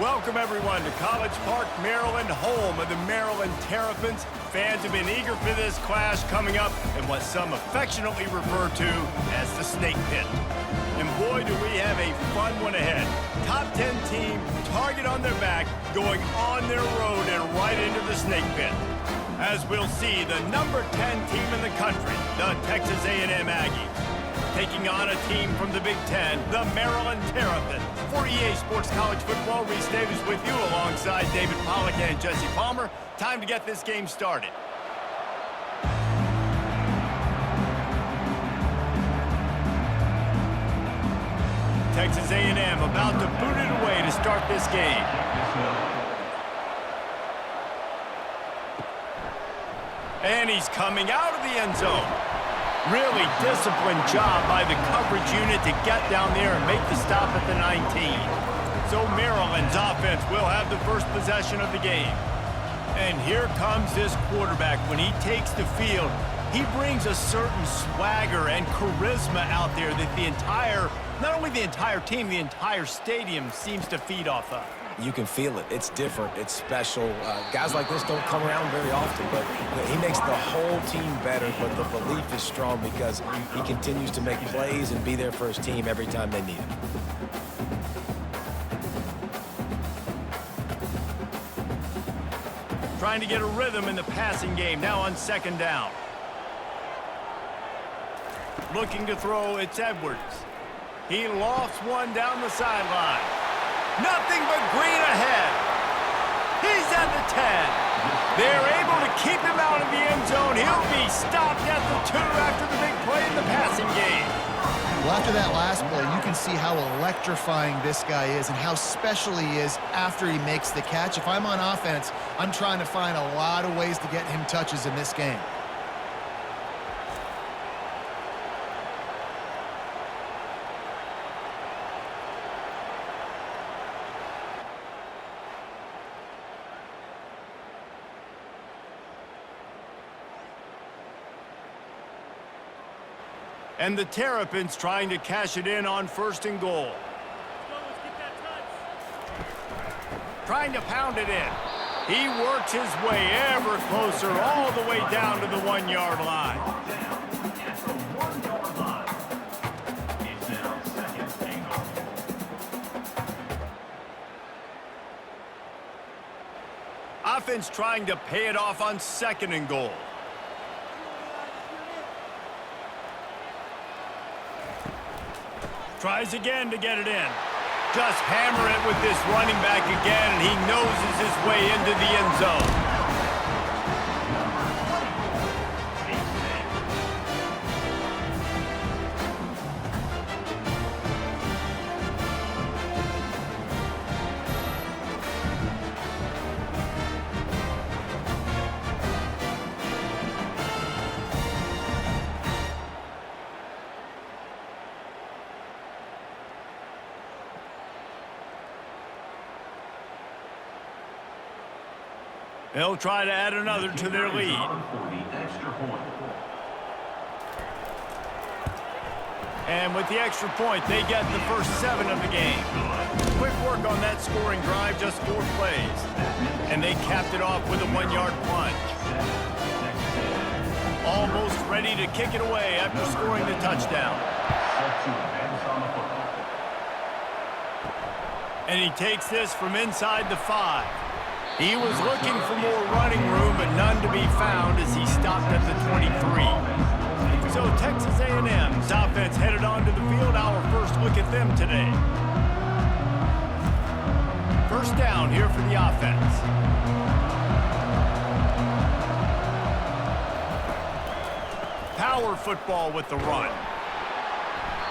Welcome, everyone, to College Park, Maryland, home of the Maryland Terrapins. Fans have been eager for this clash coming up in what some affectionately refer to as the Snake Pit. And boy, do we have a fun one ahead. Top 10 team, target on their back, going on their road and right into the Snake Pit. As we'll see, the number 10 team in the country, the Texas A&M Aggies, taking on a team from the Big Ten, the Maryland Terrapins. For EA Sports College Football, Reese Davis with you alongside David Pollack and Jesse Palmer. Time to get this game started. Texas A&M about to boot it away to start this game. And he's coming out of the end zone. Really disciplined job by the coverage unit to get down there and make the stop at the 19. So Maryland's offense will have the first possession of the game. And here comes this quarterback. When he takes the field, he brings a certain swagger and charisma out there that not only the entire team, the entire stadium seems to feed off of. You can feel it. It's different. It's special. Guys like this don't come around very often, but he makes the whole team better, but the belief is strong because he continues to make plays and be there for his team every time they need him. Trying to get a rhythm in the passing game, now on second down. Looking to throw, it's Edwards. He lofts one down the sideline. Nothing but green ahead. He's at the 10. They're able to keep him out of the end zone. He'll be stopped at the 2 after the big play in the passing game. Well, after that last play, you can see how electrifying this guy is and how special he is after he makes the catch. If I'm on offense, I'm trying to find a lot of ways to get him touches in this game. And the Terrapins trying to cash it in on 1st and goal. Trying to pound it in. He works his way ever closer all the way down to the 1-yard line. Offense trying to pay it off on 2nd and goal. Tries again to get it in. Just hammer it with this running back again, and he noses his way into the end zone. They'll try to add another to their lead. And with the extra point, they get the first 7 of the game. Quick work on that scoring drive, just 4 plays. And they capped it off with a 1-yard plunge. Almost ready to kick it away after scoring the touchdown. And he takes this from inside the 5. He was looking for more running room, but none to be found as he stopped at the 23. So Texas A&M's offense headed onto the field. Our first look at them today. First down here for the offense. Power football with the run.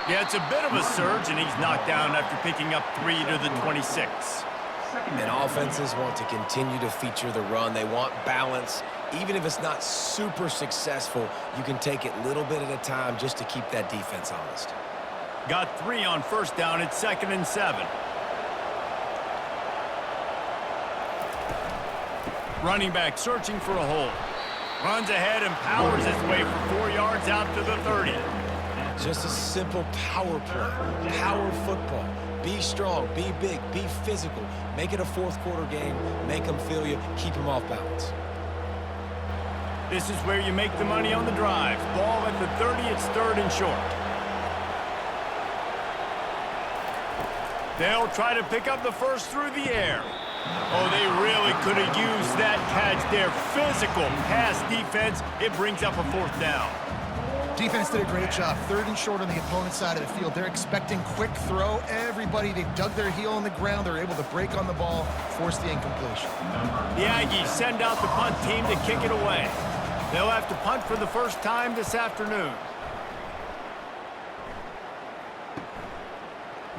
Yeah, it's a bit of a surge, and he's knocked down after picking up 3 to the 26. And offenses want to continue to feature the run. They want balance. Even if it's not super successful, you can take it little bit at a time just to keep that defense honest. Got 3 on 1st down at 2nd and 7. Running back searching for a hole. Runs ahead and powers his way for 4 yards out to the 30. Just a simple power play, power football. Be strong, be big, be physical. Make it a fourth quarter game. Make them feel you. Keep them off balance. This is where you make the money on the drive. Ball at the 30, it's 3rd and short. They'll try to pick up the first through the air. Oh, they really could have used that catch there. Physical pass defense. It brings up a 4th down. Defense did a great job. 3rd and short on the opponent's side of the field. They're expecting quick throw. Everybody, they dug their heel on the ground. They're able to break on the ball, force the incompletion. The Aggies send out the punt team to kick it away. They'll have to punt for the first time this afternoon.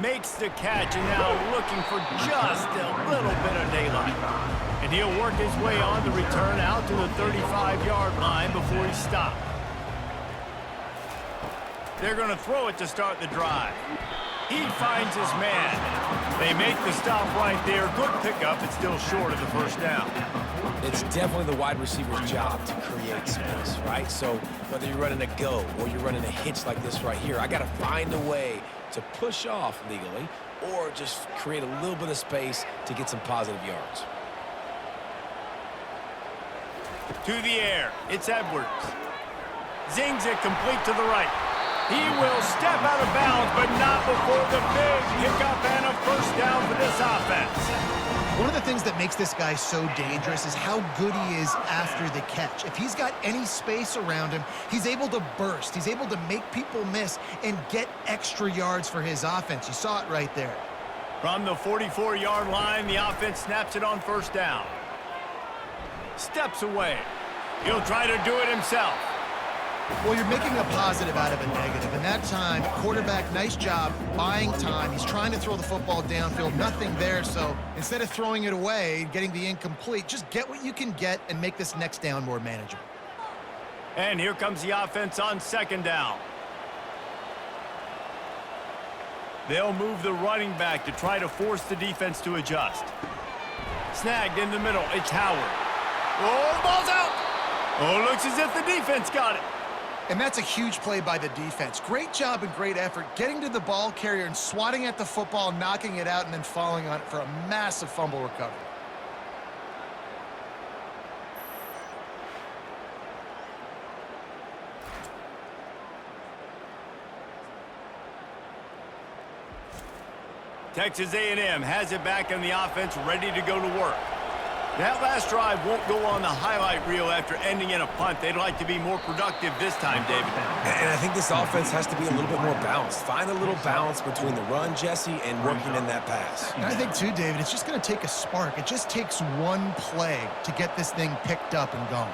Makes the catch and now looking for just a little bit of daylight. And he'll work his way on the return out to the 35-yard line before he stopped. They're going to throw it to start the drive. He finds his man. They make the stop right there. Good pickup. It's still short of the first down. It's definitely the wide receiver's job to create space, right? So whether you're running a go or you're running a hitch like this right here, I got to find a way to push off legally or just create a little bit of space to get some positive yards. To the air. It's Edwards. Zings it complete to the right. He will step out of bounds, but not before the big pickup and a first down for this offense. One of the things that makes this guy so dangerous is how good he is after the catch. If he's got any space around him, he's able to burst. He's able to make people miss and get extra yards for his offense. You saw it right there. From the 44-yard line, the offense snaps it on first down. Steps away. He'll try to do it himself. Well, you're making a positive out of a negative. And that time, quarterback, nice job buying time. He's trying to throw the football downfield. Nothing there. So instead of throwing it away, getting the incomplete, just get what you can get and make this next down more manageable. And here comes the offense on 2nd down. They'll move the running back to try to force the defense to adjust. Snagged in the middle. It's Howard. Oh, the ball's out. Oh, looks as if the defense got it. And that's a huge play by the defense. Great job and great effort getting to the ball carrier and swatting at the football, knocking it out, and then falling on it for a massive fumble recovery. Texas A&M has it back in the offense, ready to go to work. That last drive won't go on the highlight reel after ending in a punt. They'd like to be more productive this time, David. And I think this offense has to be a little bit more balanced. Find a little balance between the run, Jesse, and working in that pass. And I think, too, David, it's just going to take a spark. It just takes one play to get this thing picked up and going.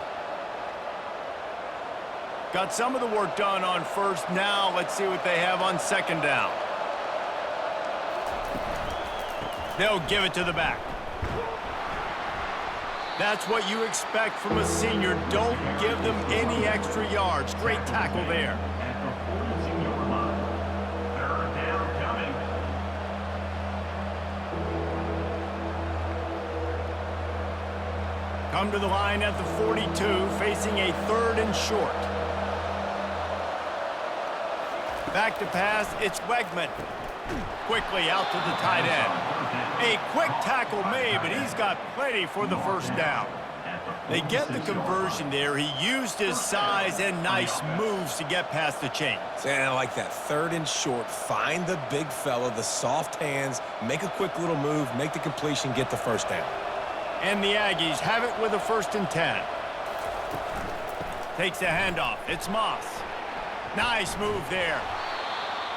Got some of the work done on first. Now let's see what they have on 2nd down. They'll give it to the back. That's what you expect from a senior. Don't give them any extra yards. Great tackle there. Come to the line at the 42, facing a 3rd and short. Back to pass, it's Wegman. Quickly out to the tight end. A quick tackle made, but he's got plenty for the first down. They get the conversion there. He used his size and nice moves to get past the chains. And I like that. 3rd and short. Find the big fella, the soft hands, make a quick little move, make the completion, get the first down. And the Aggies have it with a 1st and 10. Takes the handoff. It's Moss. Nice move there.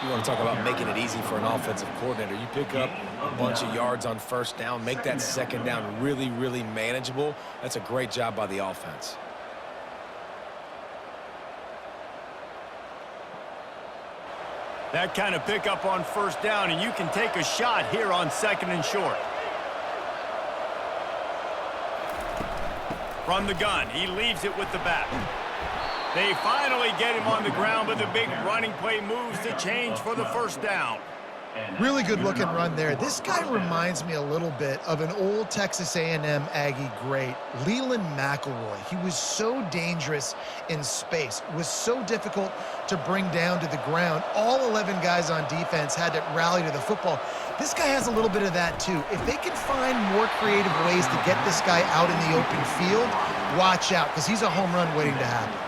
You want to talk about making it easy for an offensive coordinator. You pick up a bunch of yards on first down, make that 2nd down really, really manageable. That's a great job by the offense. That kind of pickup on first down, and you can take a shot here on 2nd and short. From the gun, he leaves it with the back. They finally get him on the ground, but the big running play moves the change for the first down. Really good looking run there. This guy reminds me a little bit of an old Texas A&M Aggie great, Leland McElroy. He was so dangerous in space, was so difficult to bring down to the ground. All 11 guys on defense had to rally to the football. This guy has a little bit of that too. If they can find more creative ways to get this guy out in the open field, watch out, because he's a home run waiting to happen.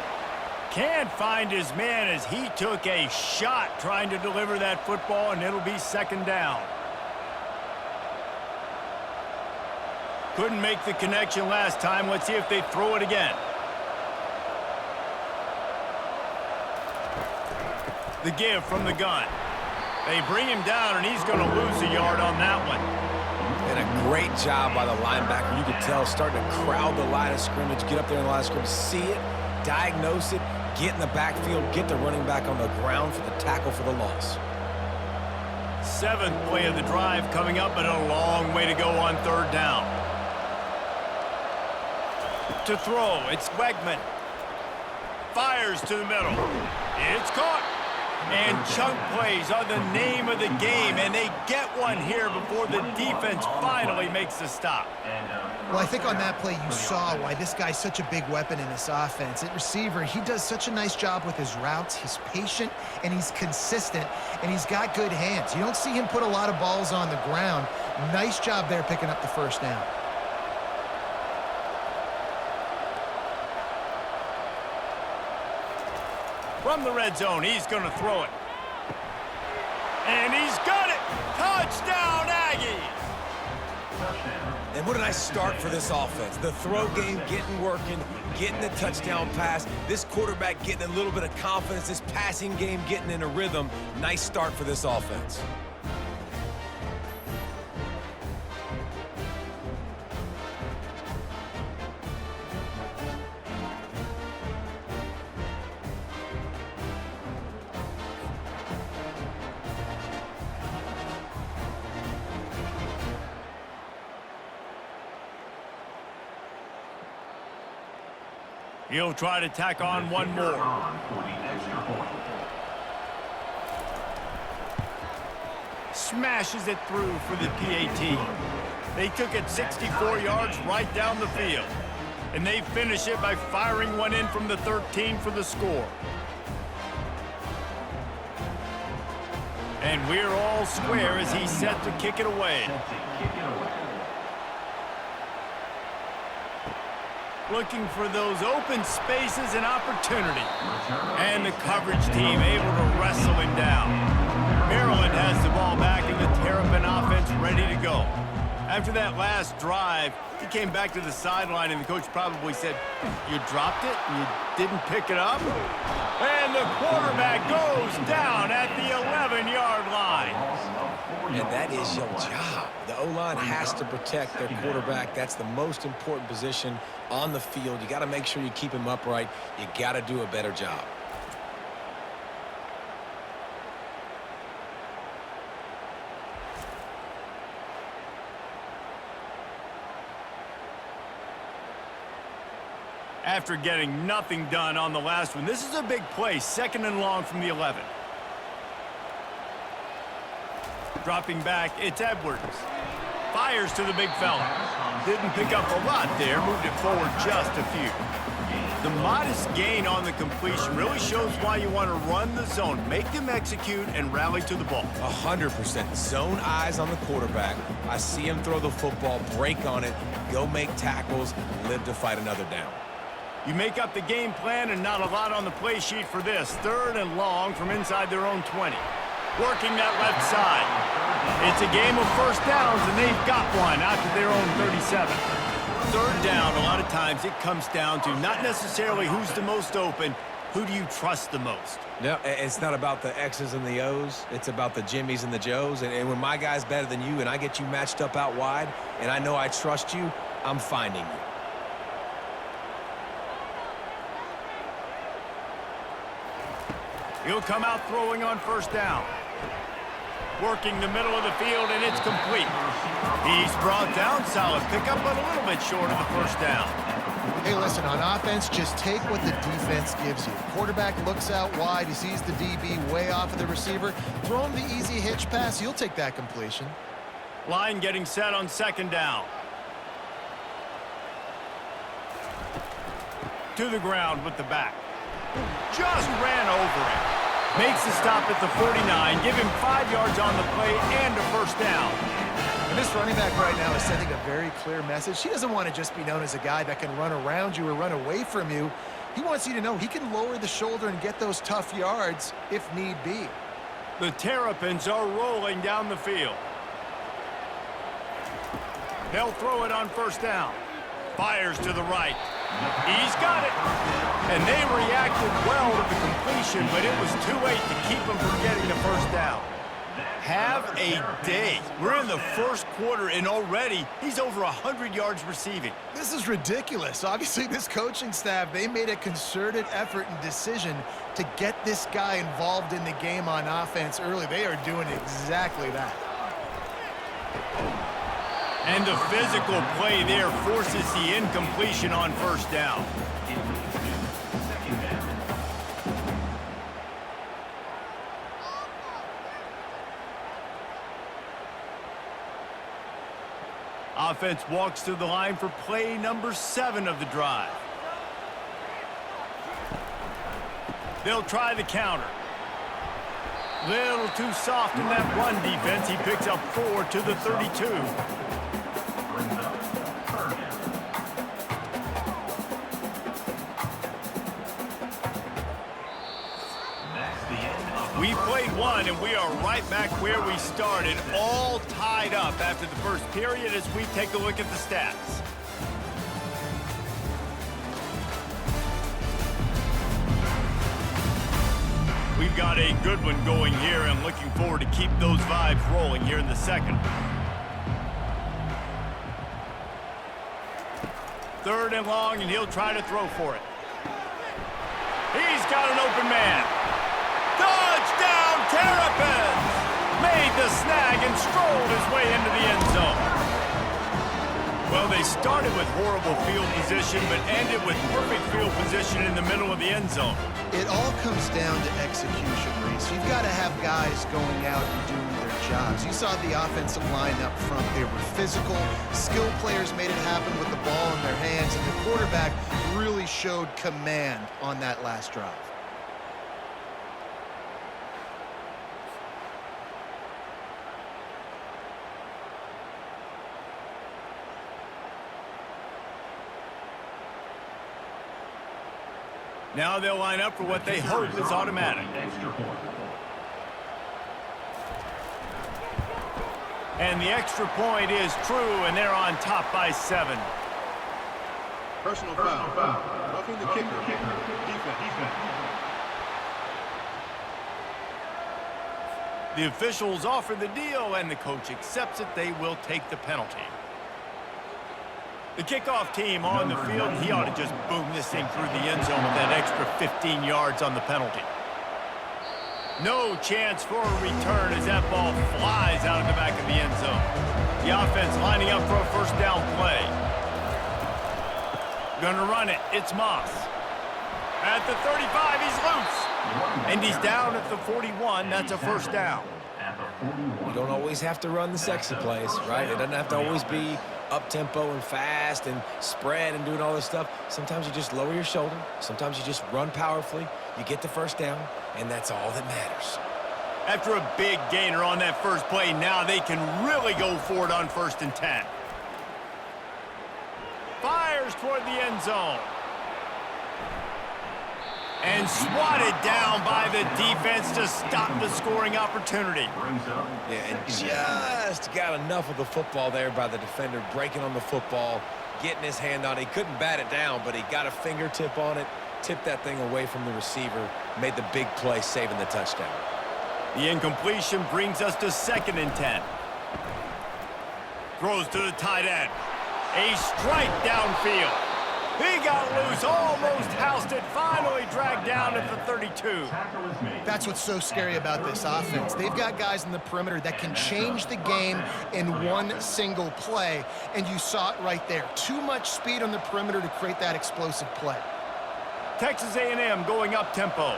Can't find his man as he took a shot trying to deliver that football, and it'll be second down. Couldn't make the connection last time. Let's see if they throw it again. The give from the gun. They bring him down, and he's going to lose a yard on that one. And a great job by the linebacker. You could tell starting to crowd the line of scrimmage, get up there in the line of scrimmage, see it, diagnose it, get in the backfield, get the running back on the ground for the tackle for the loss. Seventh play of the drive coming up, but a long way to go on third down. To throw, it's Wegman. Fires to the middle. It's caught. And chunk plays are the name of the game, and they get one here before the defense finally makes the stop. Well, I think on that play you saw why this guy's such a big weapon in this offense. At receiver, he does such a nice job with his routes. He's patient, and he's consistent, and he's got good hands. You don't see him put a lot of balls on the ground. Nice job there picking up the first down. From the red zone, he's going to throw it. And he's got it! Touchdown, Aggies! And what a nice start for this offense. The throw game getting working, getting the touchdown pass. This quarterback getting a little bit of confidence. This passing game getting in a rhythm. Nice start for this offense. He'll try to tack on one more. Smashes it through for the PAT. They took it 64 yards right down the field. And they finish it by firing one in from the 13 for the score. And we're all square as he's set to kick it away. Looking for those open spaces and opportunity. And the coverage team able to wrestle him down. Maryland has the ball back and the Terrapin offense ready to go. After that last drive, he came back to the sideline and the coach probably said, "You dropped it? You didn't pick it up?" And the quarterback goes down at the 11-yard line. And that is your job. The O-line has to protect their quarterback. That's the most important position on the field. You got to make sure you keep him upright. You got to do a better job. After getting nothing done on the last one, this is a big play, second and long from the 11. Dropping back, it's Edwards. Fires to the big fella. Didn't pick up a lot there, moved it forward just a few. The modest gain on the completion really shows why you want to run the zone, make them execute, and rally to the ball. 100%. Zone eyes on the quarterback. I see him throw the football, break on it, go make tackles, live to fight another down. You make up the game plan and not a lot on the play sheet for this. Third and long from inside their own 20. Working that left side. It's a game of first downs, and they've got one out to their own 37. Third down, a lot of times it comes down to not necessarily who's the most open, who do you trust the most? No, it's not about the X's and the O's. It's about the Jimmys and the Joes. And when my guy's better than you and I get you matched up out wide, and I know I trust you, I'm finding you. He'll come out throwing on first down. Working the middle of the field, and it's complete. He's brought down, solid pickup, but a little bit short of the first down. Hey, listen, on offense, just take what the defense gives you. Quarterback looks out wide. He sees the DB way off of the receiver. Throw him the easy hitch pass. You'll take that completion. Line getting set on second down. To the ground with the back. Just ran over him. Makes the stop at the 49. Give him 5 yards on the play and a first down. And this running back right now is sending a very clear message. He doesn't want to just be known as a guy that can run around you or run away from you. He wants you to know he can lower the shoulder and get those tough yards if need be. The Terrapins are rolling down the field. They'll throw it on first down. Fires to the right. He's got it. And they reacted well to the completion, but it was too late to keep him from getting the first down. Have a day. We're in the first quarter, and already he's over 100 yards receiving. This is ridiculous. Obviously, this coaching staff, they made a concerted effort and decision to get this guy involved in the game on offense early. They are doing exactly that. And the physical play there forces the incompletion on first down. Offense walks to the line for play number 7 of the drive. They'll try the counter. Little too soft in that run defense. He picks up 4 to the 32. We played one, and we are right back where we started, all tied up after the first period as we take a look at the stats. We've got a good one going here, and looking forward to keep those vibes rolling here in the second. Third and long, and he'll try to throw for it. He's got an open man. Touchdown, Terrapins! Made the snag and strolled his way into the end zone. Well, they started with horrible field position, but ended with perfect field position in the middle of the end zone. It all comes down to execution, Reese. You've got to have guys going out and doing their jobs. You saw the offensive line up front. They were physical. Skilled players made it happen with the ball in their hands, and the quarterback really showed command on that last drive. Now they'll line up for what they hope is automatic. And the extra point is true, and they're on top by 7. Personal foul. Roughing the kicker. Defense. The officials offer the deal, and the coach accepts it. They will take the penalty. The kickoff team on the field, he ought to just boom this thing through the end zone with that extra 15 yards on the penalty. No chance for a return as that ball flies out of the back of the end zone. The offense lining up for a first down play. Gonna run it. It's Moss. At the 35, he's loose. And he's down at the 41. That's a first down. You don't always have to run the sexy plays, right? It doesn't have to always be up-tempo and fast and spread and doing all this stuff. Sometimes you just lower your shoulder. Sometimes you just run powerfully. You get the first down, and that's all that matters. After a big gainer on that first play, now they can really go for it on 1st and 10. Fires toward the end zone. And swatted down by the defense to stop the scoring opportunity. Yeah, and just got enough of the football there by the defender, breaking on the football, getting his hand on it. He couldn't bat it down, but he got a fingertip on it, tipped that thing away from the receiver, made the big play, saving the touchdown. The incompletion brings us to 2nd and 10. Throws to the tight end. A strike downfield. He got loose, almost housed it, finally dragged down at the 32. That's what's so scary about this offense. They've got guys in the perimeter that can change the game in one single play, and you saw it right there. Too much speed on the perimeter to create that explosive play. Texas A&M going up tempo.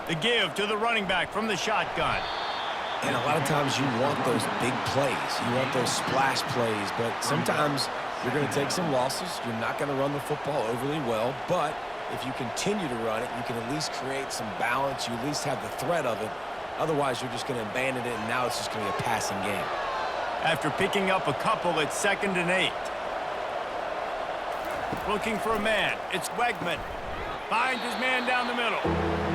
The give to the running back from the shotgun. And a lot of times you want those big plays. You want those splash plays, but sometimes you're going to take some losses. You're not going to run the football overly well, but if you continue to run it, you can at least create some balance. You at least have the threat of it. Otherwise, you're just going to abandon it, and now it's just going to be a passing game. After picking up a couple, it's 2nd and 8. Looking for a man. It's Wegman. Finds his man down the middle.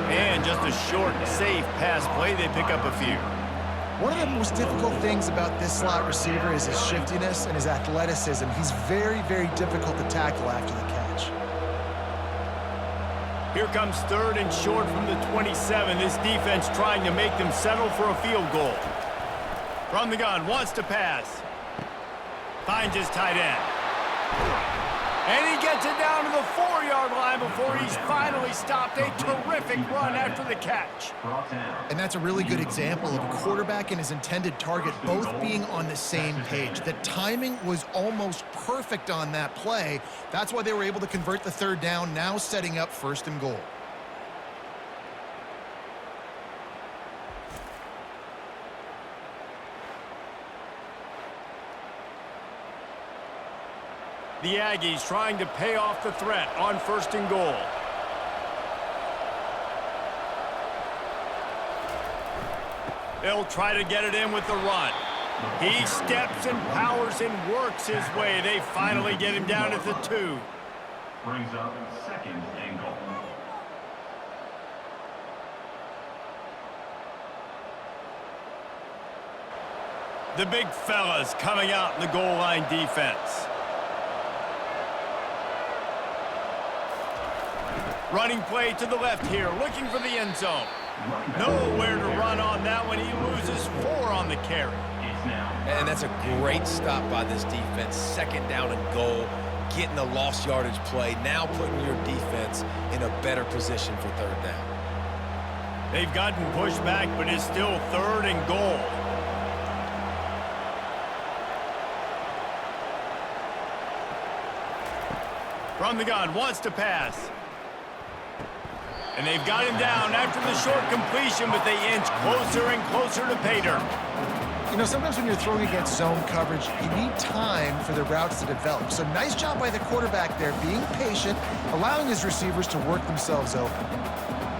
And just a short, safe pass play. They pick up a few. One of the most difficult things about this slot receiver is his shiftiness and his athleticism. He's very, very difficult to tackle after the catch. Here comes 3rd and short from the 27. This defense trying to make them settle for a field goal. From the gun, wants to pass. Finds his tight end. And he gets it down to the 4-yard line before he's finally stopped. A terrific run after the catch. And that's a really good example of a quarterback and his intended target both being on the same page. The timing was almost perfect on that play. That's why they were able to convert the 3rd down, now setting up 1st and goal. The Aggies trying to pay off the threat on 1st and goal. They'll try to get it in with the run. He steps and powers and works his way. They finally get him down at the 2. Brings up 2nd and goal. The big fellas coming out in the goal line defense. Running play to the left here, looking for the end zone. Nowhere to run on that one. He loses 4 on the carry. And that's a great stop by this defense. 2nd down and goal, getting the lost yardage play, now putting your defense in a better position for 3rd down. They've gotten pushed back, but it's still 3rd and goal. From the gun, wants to pass. And they've got him down after the short completion, but they inch closer and closer to pay dirt. You know, sometimes when you're throwing against zone coverage, you need time for the routes to develop. So nice job by the quarterback there, being patient, allowing his receivers to work themselves open.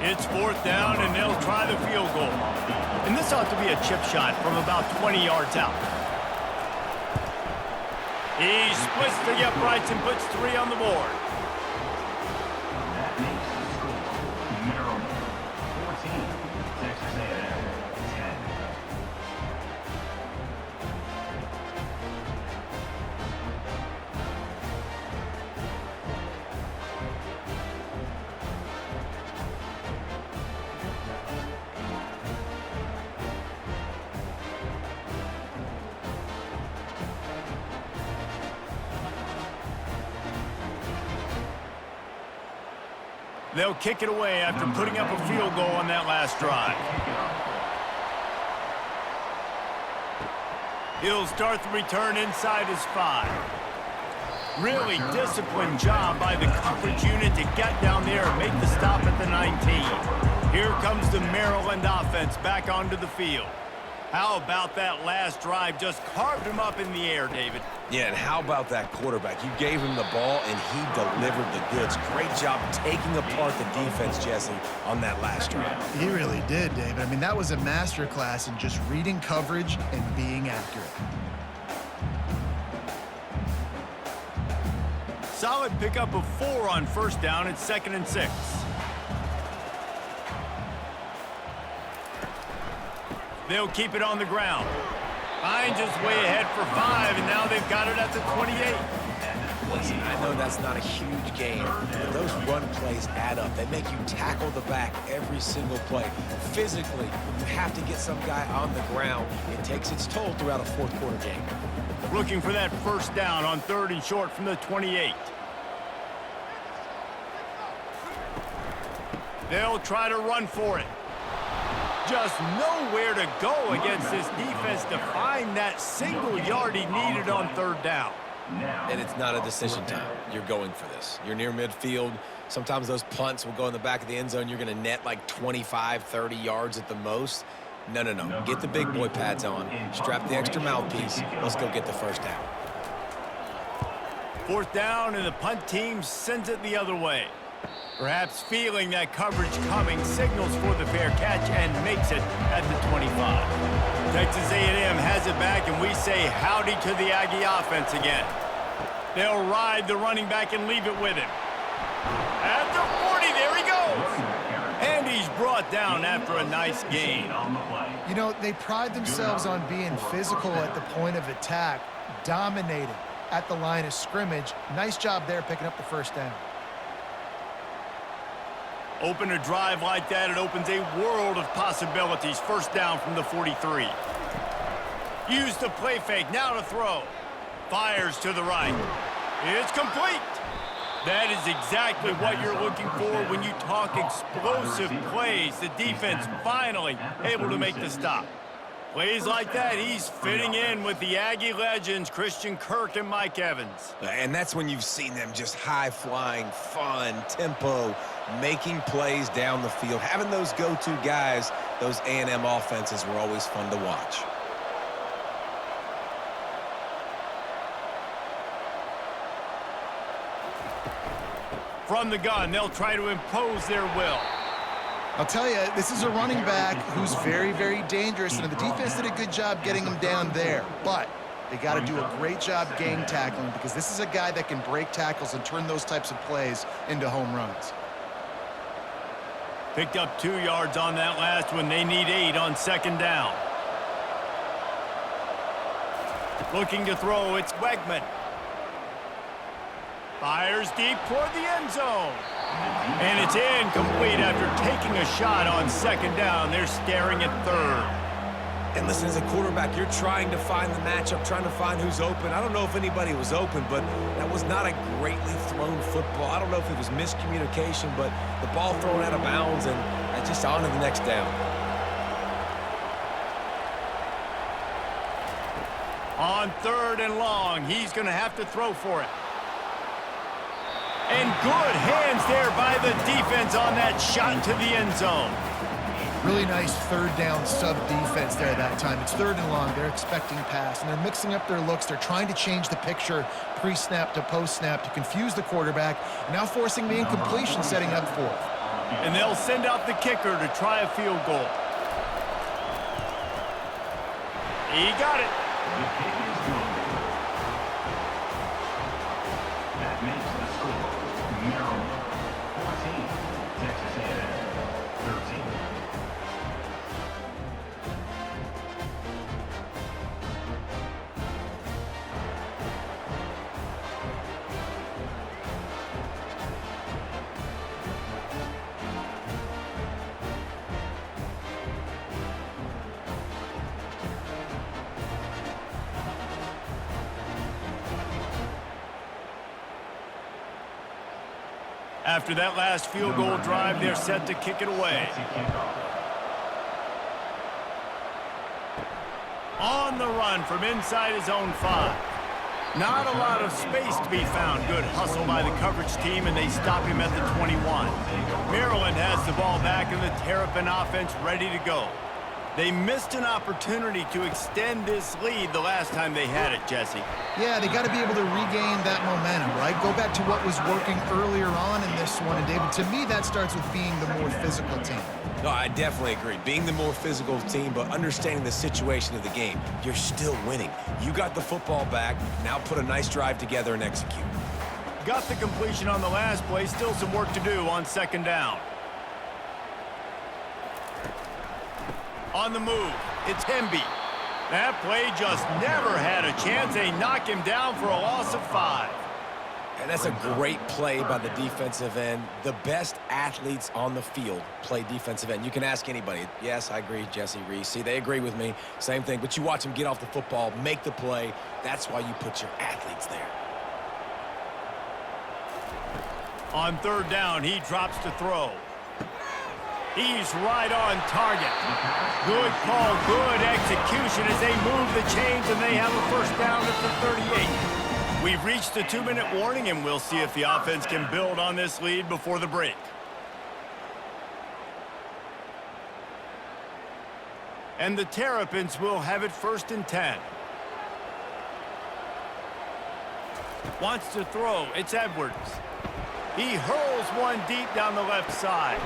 It's 4th down, and they'll try the field goal. And this ought to be a chip shot from about 20 yards out. He splits the uprights and puts 3 on the board. That makes the score Maryland 14, Texas A&M 10. They'll kick it away after putting up a field goal on that last drive. He'll start the return inside his 5. Really disciplined job by the coverage unit to get down there and make the stop at the 19. Here comes the Maryland offense back onto the field. How about that last drive? Just carved him up in the air, David. Yeah, and how about that quarterback? You gave him the ball, and he delivered the goods. Great job taking apart the defense, Jesse, on that last drive. He really did, David. I mean, that was a masterclass in just reading coverage and being accurate. Solid pickup of 4 on 1st down. It's 2nd and 6. They'll keep it on the ground. Finds his way ahead for 5, and now they've got it at the 28. Listen, I know that's not a huge game, but those run plays add up. They make you tackle the back every single play. Physically, you have to get some guy on the ground. It takes its toll throughout a fourth quarter game. Looking for that first down on 3rd and short from the 28. They'll try to run for it. Just nowhere to go against this defense to find that single yard he needed on 3rd down. And it's not a decision time. You're going for this. You're near midfield. Sometimes those punts will go in the back of the end zone. You're going to net like 25, 30 yards at the most. No. Get the big boy pads on. Strap the extra mouthpiece. Let's go get the first down. 4th down, and the punt team sends it the other way. Perhaps feeling that coverage coming, signals for the fair catch and makes it at the 25. Texas A&M has it back, and we say howdy to the Aggie offense again. They'll ride the running back and leave it with him. At the 40, there he goes. And he's brought down after a nice gain. You know, they pride themselves on being physical at the point of attack, dominating at the line of scrimmage. Nice job there picking up the first down. Open a drive like that, it opens a world of possibilities. First down from the 43. Use the play fake, now to throw. Fires to the right. It's complete. That is exactly what you're looking for when you talk explosive plays. The defense finally able to make the stop. Plays like that, he's fitting in with the Aggie legends, Christian Kirk and Mike Evans. And that's when you've seen them just high-flying, fun, tempo, making plays down the field. Having those go-to guys, those A&M offenses were always fun to watch. From the gun, they'll try to impose their will. I'll tell you, this is a running back who's very, very dangerous, and the defense did a good job getting him down there. But they got to do a great job gang tackling, because this is a guy that can break tackles and turn those types of plays into home runs. Picked up 2 yards on that last one. They need 8 on 2nd down. Looking to throw, it's Wegman. Fires deep toward the end zone. And it's incomplete after taking a shot on 2nd down. They're staring at 3rd. And listen, as a quarterback, you're trying to find the matchup, trying to find who's open. I don't know if anybody was open, but that was not a greatly thrown football. I don't know if it was miscommunication, but the ball thrown out of bounds, and just on to the next down. On 3rd and long, he's going to have to throw for it. And good hands there by the defense on that shot to the end zone. Really nice 3rd down sub-defense there that time. It's 3rd and long. They're expecting pass, and they're mixing up their looks. They're trying to change the picture pre-snap to post-snap to confuse the quarterback, now forcing the incompletion, setting up 4th. And they'll send out the kicker to try a field goal. He got it. The kick is good. That makes the score Maryland 14, Texas A&M 13. After that last field goal drive, they're set to kick it away. On the run from inside his own 5. Not a lot of space to be found. Good hustle by the coverage team, and they stop him at the 21. Maryland has the ball back, and the Terrapin offense ready to go. They missed an opportunity to extend this lead the last time they had it, Jesse. Yeah, they got to be able to regain that momentum, right? Go back to what was working earlier on in this one. And, David, to me, that starts with being the more physical team. No, I definitely agree. Being the more physical team, but understanding the situation of the game. You're still winning. You got the football back. Now put a nice drive together and execute. Got the completion on the last play. Still some work to do on 2nd down. On the move, it's Hemby. That play just never had a chance. They knock him down for a loss of 5. And that's a great play by the defensive end. The best athletes on the field play defensive end. You can ask anybody. Yes, I agree, Jesse Reese. See, they agree with me. Same thing. But you watch them get off the football, make the play. That's why you put your athletes there. On third down, he drops to throw. He's right on target. Good call, good execution as they move the chains, and they have a first down at the 38. We've reached the 2-minute warning, and we'll see if the offense can build on this lead before the break. And the Terrapins will have it 1st and 10. Wants to throw. It's Edwards. He hurls one deep down the left side.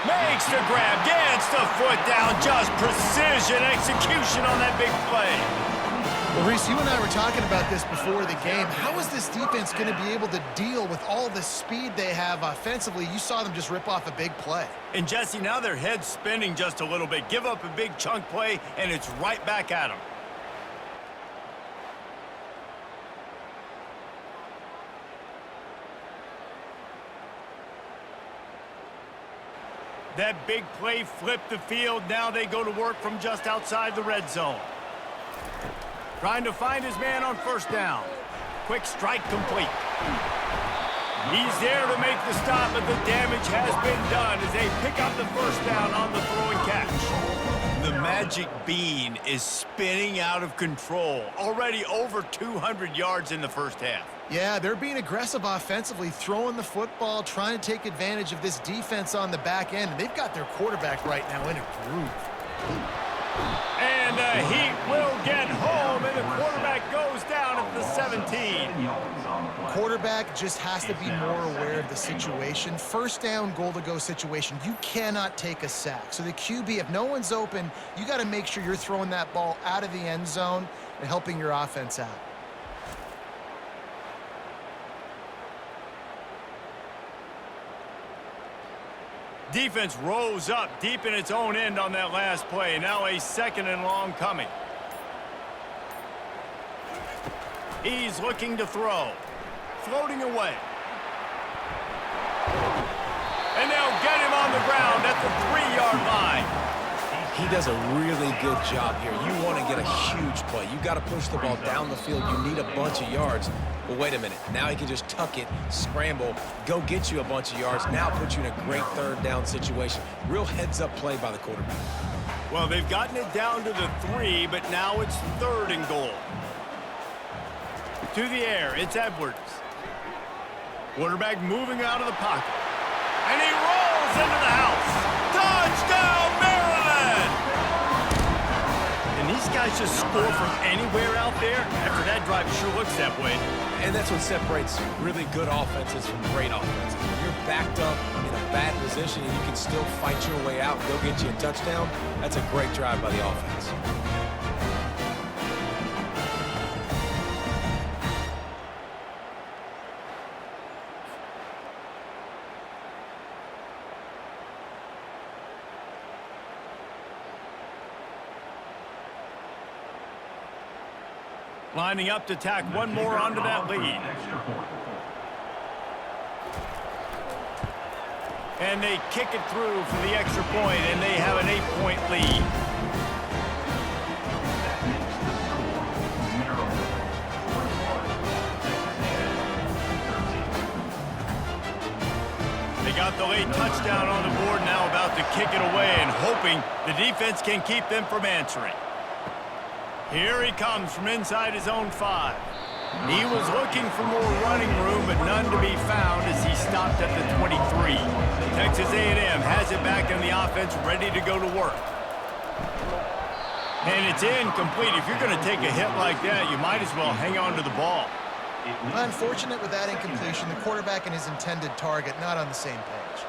Makes the grab, gets the foot down, just precision execution on that big play. Well, Reese, you and I were talking about this before the game. How is this defense going to be able to deal with all the speed they have offensively? You saw them just rip off a big play. And Jesse, now their head's spinning just a little bit. Give up a big chunk play, and it's right back at them. That big play flipped the field. Now they go to work from just outside the red zone. Trying to find his man on first down. Quick strike complete. He's there to make the stop, but the damage has been done as they pick up the first down on the throw and catch. The magic bean is spinning out of control. Already over 200 yards in the first half. Yeah, they're being aggressive offensively, throwing the football, trying to take advantage of this defense on the back end. They've got their quarterback right now in a groove. And the Heat will get home, and the quarterback goes down at the 17. Quarterback just has to be more aware of the situation. First down, goal-to-go situation. You cannot take a sack. So the QB, if no one's open, you got to make sure you're throwing that ball out of the end zone and helping your offense out. Defense rose up deep in its own end on that last play. Now a 2nd and long coming. He's looking to throw. Floating away. And they'll get him on the ground at the 3-yard line. He does a really good job here. You want to get a huge play. You got to push the ball down the field. You need a bunch of yards. But wait a minute. Now he can just tuck it, scramble, go get you a bunch of yards. Now put you in a great third down situation. Real heads-up play by the quarterback. Well, they've gotten it down to the 3, but now it's 3rd and goal. To the air, it's Edwards. Quarterback moving out of the pocket. And he rolls into the house. Touchdown, Maryland! And these guys just score from anywhere out there. After that drive, it sure looks that way. And that's what separates really good offenses from great offenses. When you're backed up in a bad position and you can still fight your way out and go get you a touchdown, that's a great drive by the offense. Lining up to tack one more onto that lead. And they kick it through for the extra point, and they have an 8-point lead. They got the late touchdown on the board, now about to kick it away and hoping the defense can keep them from answering. Here he comes from inside his own 5. He was looking for more running room, but none to be found as he stopped at the 23. Texas A&M has it back in the offense, ready to go to work. And it's incomplete. If you're going to take a hit like that, you might as well hang on to the ball. Unfortunate with that incompletion, the quarterback and his intended target not on the same page.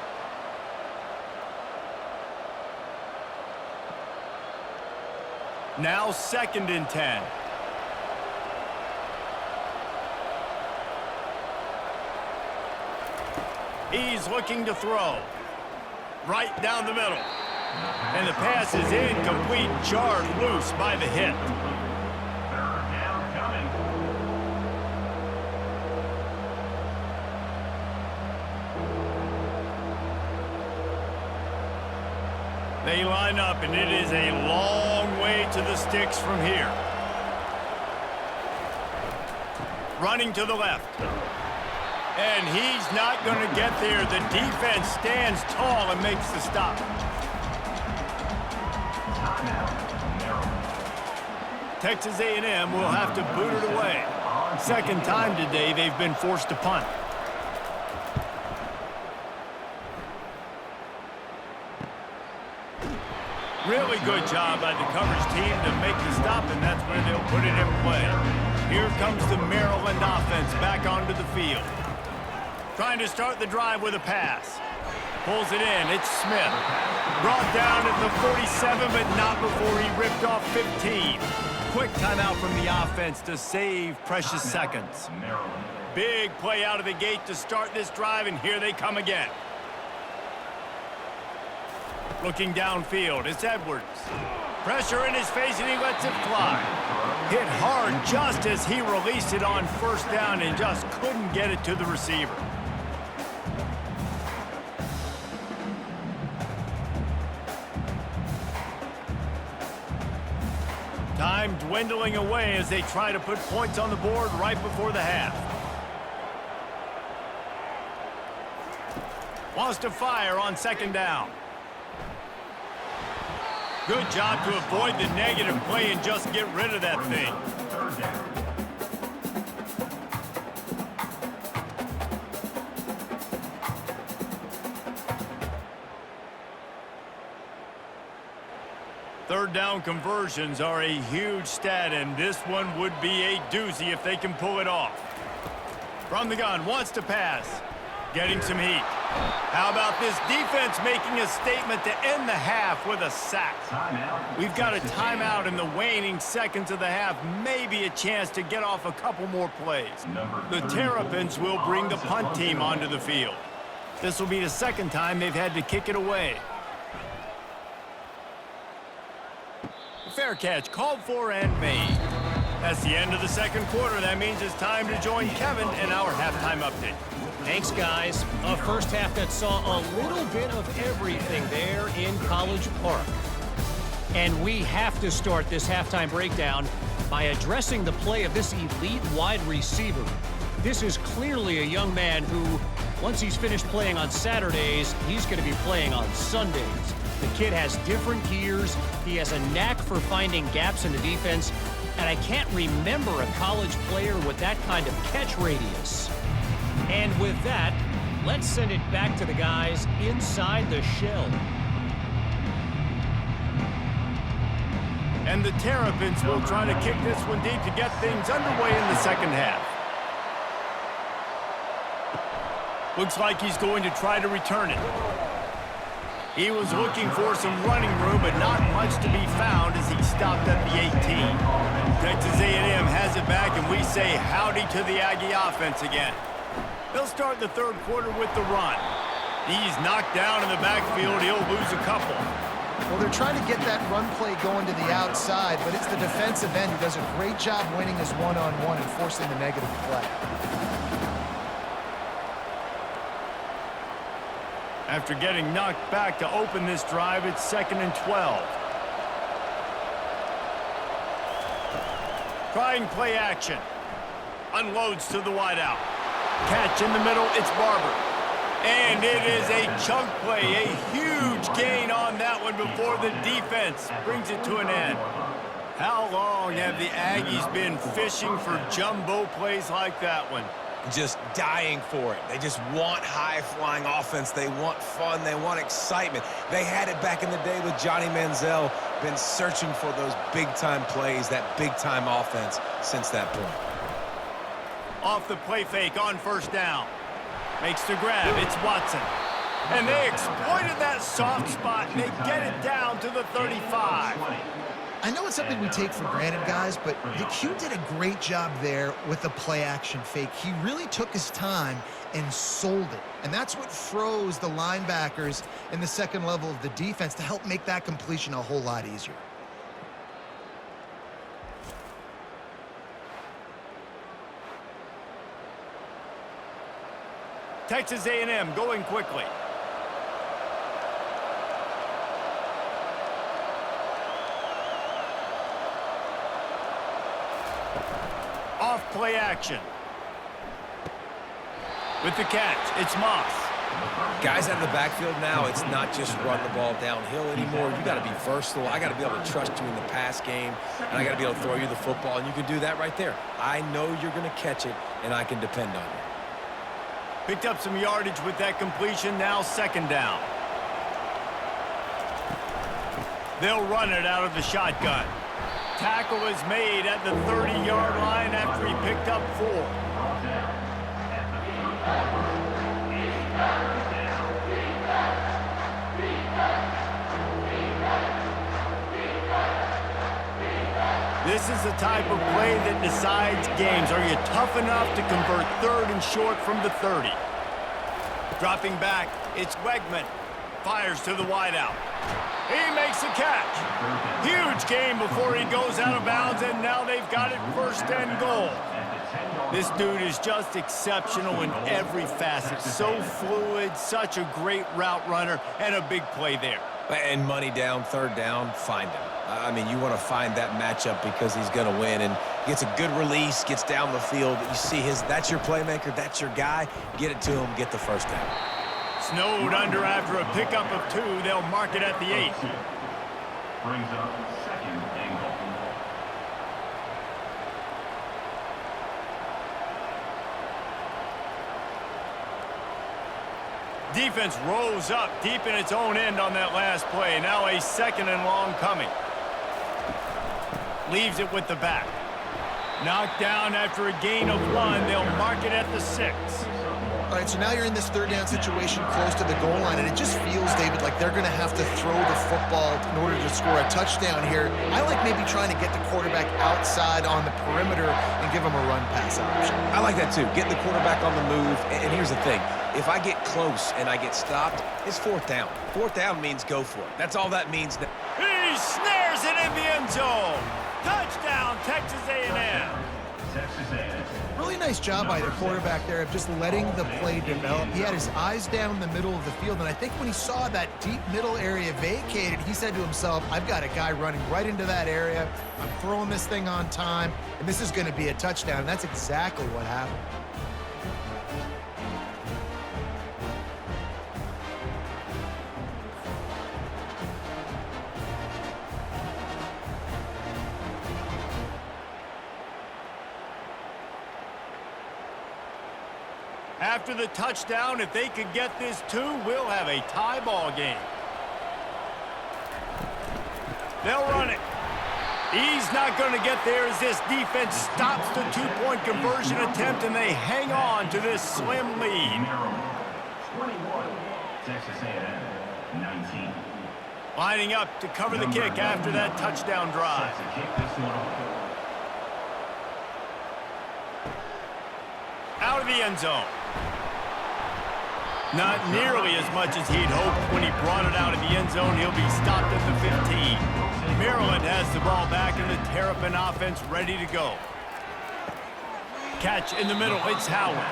Now 2nd and 10. He's looking to throw. Right down the middle. And the pass is incomplete, jarred loose by the hit. They line up, and it is a long way to the sticks from here. Running to the left. And he's not going to get there. The defense stands tall and makes the stop. Texas A&M will have to boot it away. Second time today they've been forced to punt. Really good job by the coverage team to make the stop, and that's where they'll put it in play. Here comes the Maryland offense back onto the field. Trying to start the drive with a pass. Pulls it in. It's Smith. Brought down at the 47, but not before he ripped off 15. Quick timeout from the offense to save precious seconds. Big play out of the gate to start this drive, and here they come again. Looking downfield, it's Edwards. Pressure in his face, and he lets it fly. Hit hard just as he released it on first down and just couldn't get it to the receiver. Time dwindling away as they try to put points on the board right before the half. Wants to fire on second down. Good job to avoid the negative play and just get rid of that thing. Third down conversions are a huge stat, and this one would be a doozy if they can pull it off. From the gun, wants to pass. Getting some heat. How about this defense making a statement to end the half with a sack? We've got a timeout in the waning seconds of the half. Maybe a chance to get off a couple more plays. The Terrapins will bring the punt team onto the field. This will be the second time they've had to kick it away. Fair catch called for and made. That's the end of the second quarter. That means it's time to join Kevin in our halftime update. Thanks, guys. A first half that saw a little bit of everything there in College Park. And we have to start this halftime breakdown by addressing the play of this elite wide receiver. This is clearly a young man who, once he's finished playing on Saturdays, he's going to be playing on Sundays. The kid has different gears. He has a knack for finding gaps in the defense. And I can't remember a college player with that kind of catch radius. And with that, let's send it back to the guys inside the shell. And the Terrapins will try to kick this one deep to get things underway in the second half. Looks like he's going to try to return it. He was looking for some running room, but not much to be found as he stopped at the 18. Texas A&M has it back, and we say howdy to the Aggie offense again. They'll start the third quarter with the run. He's knocked down in the backfield. He'll lose a couple. Well, they're trying to get that run play going to the outside, but it's the defensive end who does a great job winning his one-on-one and forcing the negative play. After getting knocked back to open this drive, it's 2nd and 12. Trying play action. Unloads to the wideout. Catch in the middle, it's Barber. And it is a chunk play, a huge gain on that one before the defense brings it to an end. How long have the Aggies been fishing for jumbo plays like that one? Just dying for it. They just want high-flying offense. They want fun. They want excitement. They had it back in the day with Johnny Manziel. Been searching for those big-time plays, that big-time offense since that point. Off the play fake on first down. Makes the grab. It's Watson. And they exploited that soft spot, and they get it down to the 35. I know it's something we take for granted, guys, but the Q did a great job there with the play-action fake. He really took his time and sold it. And that's what froze the linebackers in the second level of the defense to help make that completion a whole lot easier. Texas A&M going quickly. play action. With the catch, it's Moss. Guys out of the backfield now, it's not just run the ball downhill anymore. You got to be versatile. I got to be able to trust you in the pass game, and I got to be able to throw you the football, and you can do that right there. I know you're going to catch it, and I can depend on you. Picked up some yardage with that completion, now second down. They'll run it out of the shotgun. Tackle is made at the 30-yard line after he picked up 4. This is the type of play that decides games. Are you tough enough to convert 3rd and short from the 30? Dropping back, it's Wegman. Fires to the wideout. He makes the catch. Huge gain before he goes out of bounds, and now they've got it 1st and goal. This dude is just exceptional in every facet. So fluid, such a great route runner, and a big play there. And money down, 3rd down, find him. I mean, you want to find that matchup because he's going to win, and gets a good release, gets down the field. You see that's your playmaker, that's your guy. Get it to him, get the 1st down. Snowed under after a pickup of 2. They'll mark it at the 8. Brings up 2nd and goal. Defense rose up deep in its own end on that last play. Now a 2nd and long coming. Leaves it with the back. Knocked down after a gain of 1. They'll mark it at the 6. All right, so now you're in this 3rd down situation close to the goal line, and it just feels, David, like they're going to have to throw the football in order to score a touchdown here. I like maybe trying to get the quarterback outside on the perimeter and give him a run-pass option. I like that too, getting the quarterback on the move. And here's the thing, if I get close and I get stopped, it's 4th down. 4th down means go for it. That's all that means. He snares it in the end zone. Touchdown, Texas A&M. Texas A&M. Really nice job by the quarterback there of just letting the play develop. He had his eyes down the middle of the field, and I think when he saw that deep middle area vacated, he said to himself, I've got a guy running right into that area. I'm throwing this thing on time, and this is going to be a touchdown. And that's exactly what happened. After the touchdown, if they could get this 2, we'll have a tie ball game. They'll run it. He's not going to get there as this defense stops the 2-point conversion attempt, and they hang on to this slim lead. Maryland, 21. Texas A&M, 19. Lining up to cover the kick after that touchdown drive. Set to kick this one off. Out of the end zone. Not nearly as much as he'd hoped when he brought it out of the end zone. He'll be stopped at the 15. Maryland has the ball back in the Terrapin offense ready to go. Catch in the middle, it's Howard.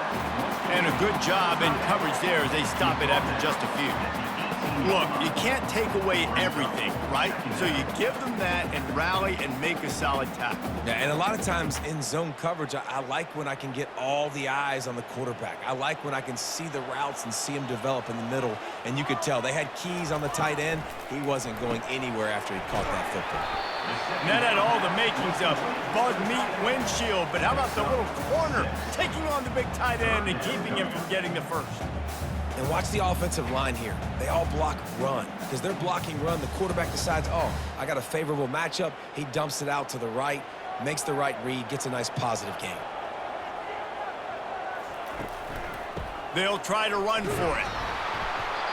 And a good job in coverage there as they stop it after just a few. Look, you can't take away everything, right? So you give them that and rally and make a solid tackle. Yeah, and a lot of times in zone coverage, I like when I can get all the eyes on the quarterback. I like when I can see the routes and see him develop in the middle. And you could tell they had keys on the tight end. He wasn't going anywhere after he caught that football. And that had all the makings of bug meat windshield, but how about the little corner taking on the big tight end and keeping him from getting the first? And watch the offensive line here. They all block run. Because they're blocking run, the quarterback decides, oh, I got a favorable matchup. He dumps it out to the right, makes the right read, gets a nice positive gain. They'll try to run for it.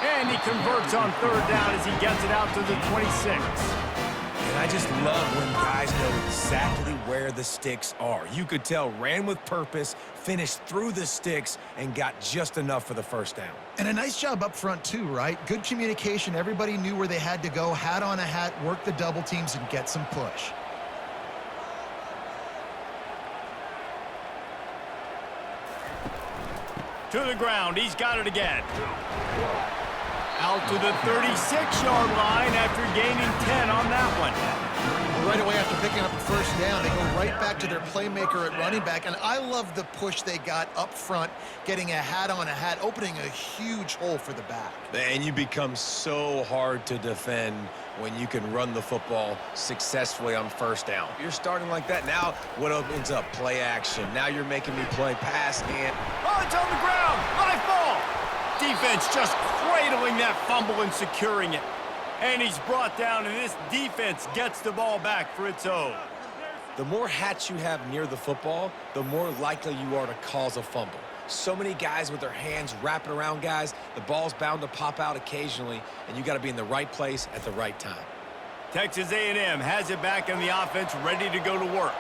And he converts on 3rd down as he gets it out to the 26. And I just love when guys know exactly where the sticks are. You could tell, ran with purpose, finished through the sticks, and got just enough for the 1st down. And a nice job up front too, right? Good communication. Everybody knew where they had to go, hat on a hat, work the double teams, and get some push. To the ground, he's got it again. Out to the 36-yard line after gaining 10 on that one. Right away after picking up a first down, they go right back to their playmaker at running back. And I love the push they got up front, getting a hat on a hat, opening a huge hole for the back. And you become so hard to defend when you can run the football successfully on first down. You're starting like that. Now what opens up? Play action. Now you're making me play pass and... Oh, it's on the ground. Live ball. Defense just cradling that fumble and securing it. And he's brought down, and this defense gets the ball back for its own. The more hats you have near the football, the more likely you are to cause a fumble. So many guys with their hands wrapping around guys, the ball's bound to pop out occasionally, and you got to be in the right place at the right time. Texas A&M has it back in the offense, ready to go to work.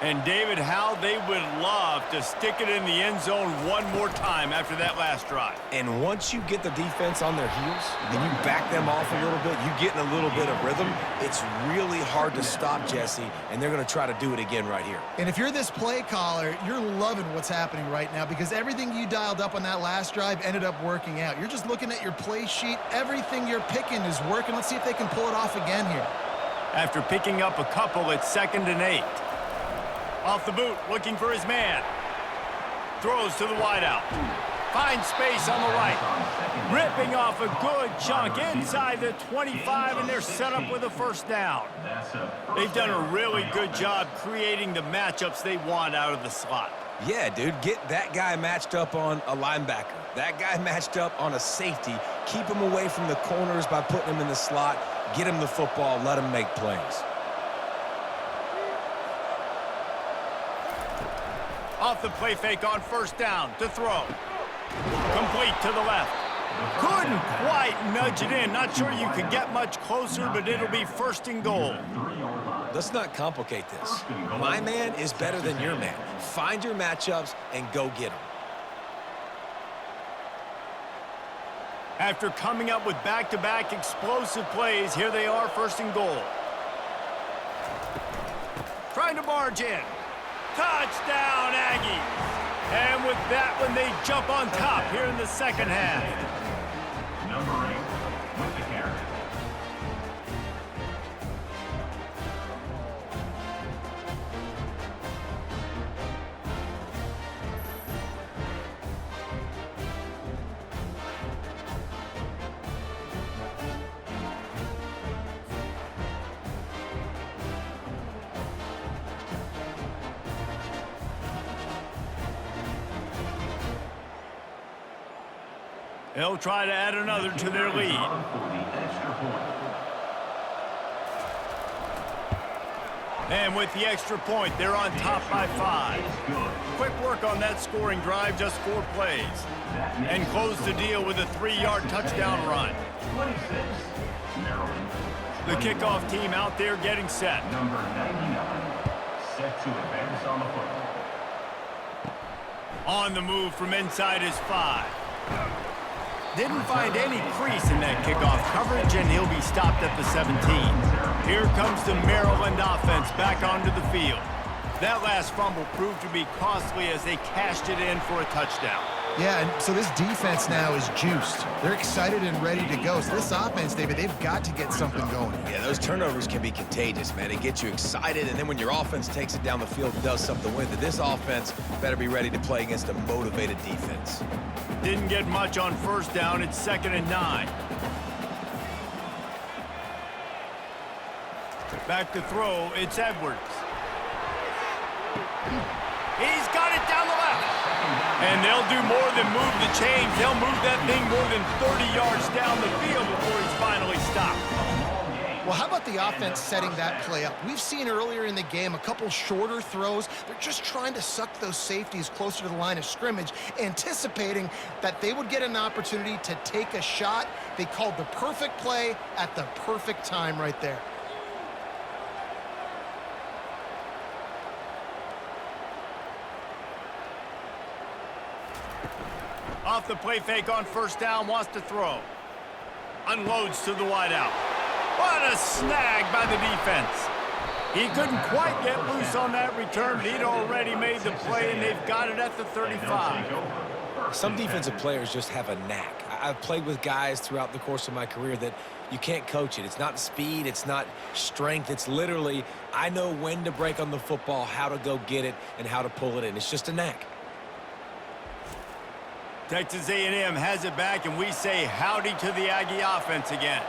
And David, how they would love to stick it in the end zone one more time after that last drive. And once you get the defense on their heels and you back them off a little bit, you get in a little bit of rhythm, it's really hard to stop, Jesse, and they're going to try to do it again right here. And if you're this play caller, you're loving what's happening right now because everything you dialed up on that last drive ended up working out. You're just looking at your play sheet. Everything you're picking is working. Let's see if they can pull it off again here. After picking up a couple, it's 2nd and 8. Off the boot, looking for his man. Throws to the wideout. Finds space on the right. Ripping off a good chunk inside the 25, and they're set up with a first down. They've done a really good job creating the matchups they want out of the slot. Yeah, dude, get that guy matched up on a linebacker. That guy matched up on a safety. Keep him away from the corners by putting him in the slot. Get him the football, let him make plays. Off the play fake on first down to throw. Complete to the left. Couldn't quite nudge it in. Not sure you could get much closer, but it'll be 1st and goal. Let's not complicate this. My man is better than your man. Find your matchups and go get them. After coming up with back-to-back explosive plays, here they are, 1st and goal. Trying to barge in. Touchdown, Aggies. And with that one, they jump on top here in the second half. Number 8 with the carry. They'll try to add another to their lead. And with the extra point, they're on top by 5. Quick work on that scoring drive, just 4 plays. And close the deal with a 3-yard touchdown run. The kickoff team out there getting set. Number 99, set to advance on the football. On the move from inside his 5. Didn't find any crease in that kickoff coverage, and he'll be stopped at the 17. Here comes the Maryland offense back onto the field. That last fumble proved to be costly as they cashed it in for a touchdown. Yeah, and so this defense now is juiced. They're excited and ready to go. So this offense, David, they've got to get something going. Yeah, those turnovers can be contagious, man. It gets you excited, and then when your offense takes it down the field and does something with it, this offense better be ready to play against a motivated defense. Didn't get much on first down. It's 2nd and 9. Back to throw. It's Edwards. He's got it down the left. And they'll do more than move the chains. They'll move that thing more than 30 yards down the field before he's finally stopped. Well, how about the offense setting that play up? We've seen earlier in the game a couple shorter throws. They're just trying to suck those safeties closer to the line of scrimmage, anticipating that they would get an opportunity to take a shot. They called the perfect play at the perfect time right there. Off the play fake on first down, wants to throw. Unloads to the wideout. What a snag by the defense. He couldn't quite get loose on that return, but he'd already made the play, and they've got it at the 35. Some defensive players just have a knack. I've played with guys throughout the course of my career that you can't coach it. It's not speed. It's not strength. It's literally, I know when to break on the football, how to go get it, and how to pull it in. It's just a knack. Texas A&M has it back, and we say howdy to the Aggie offense again.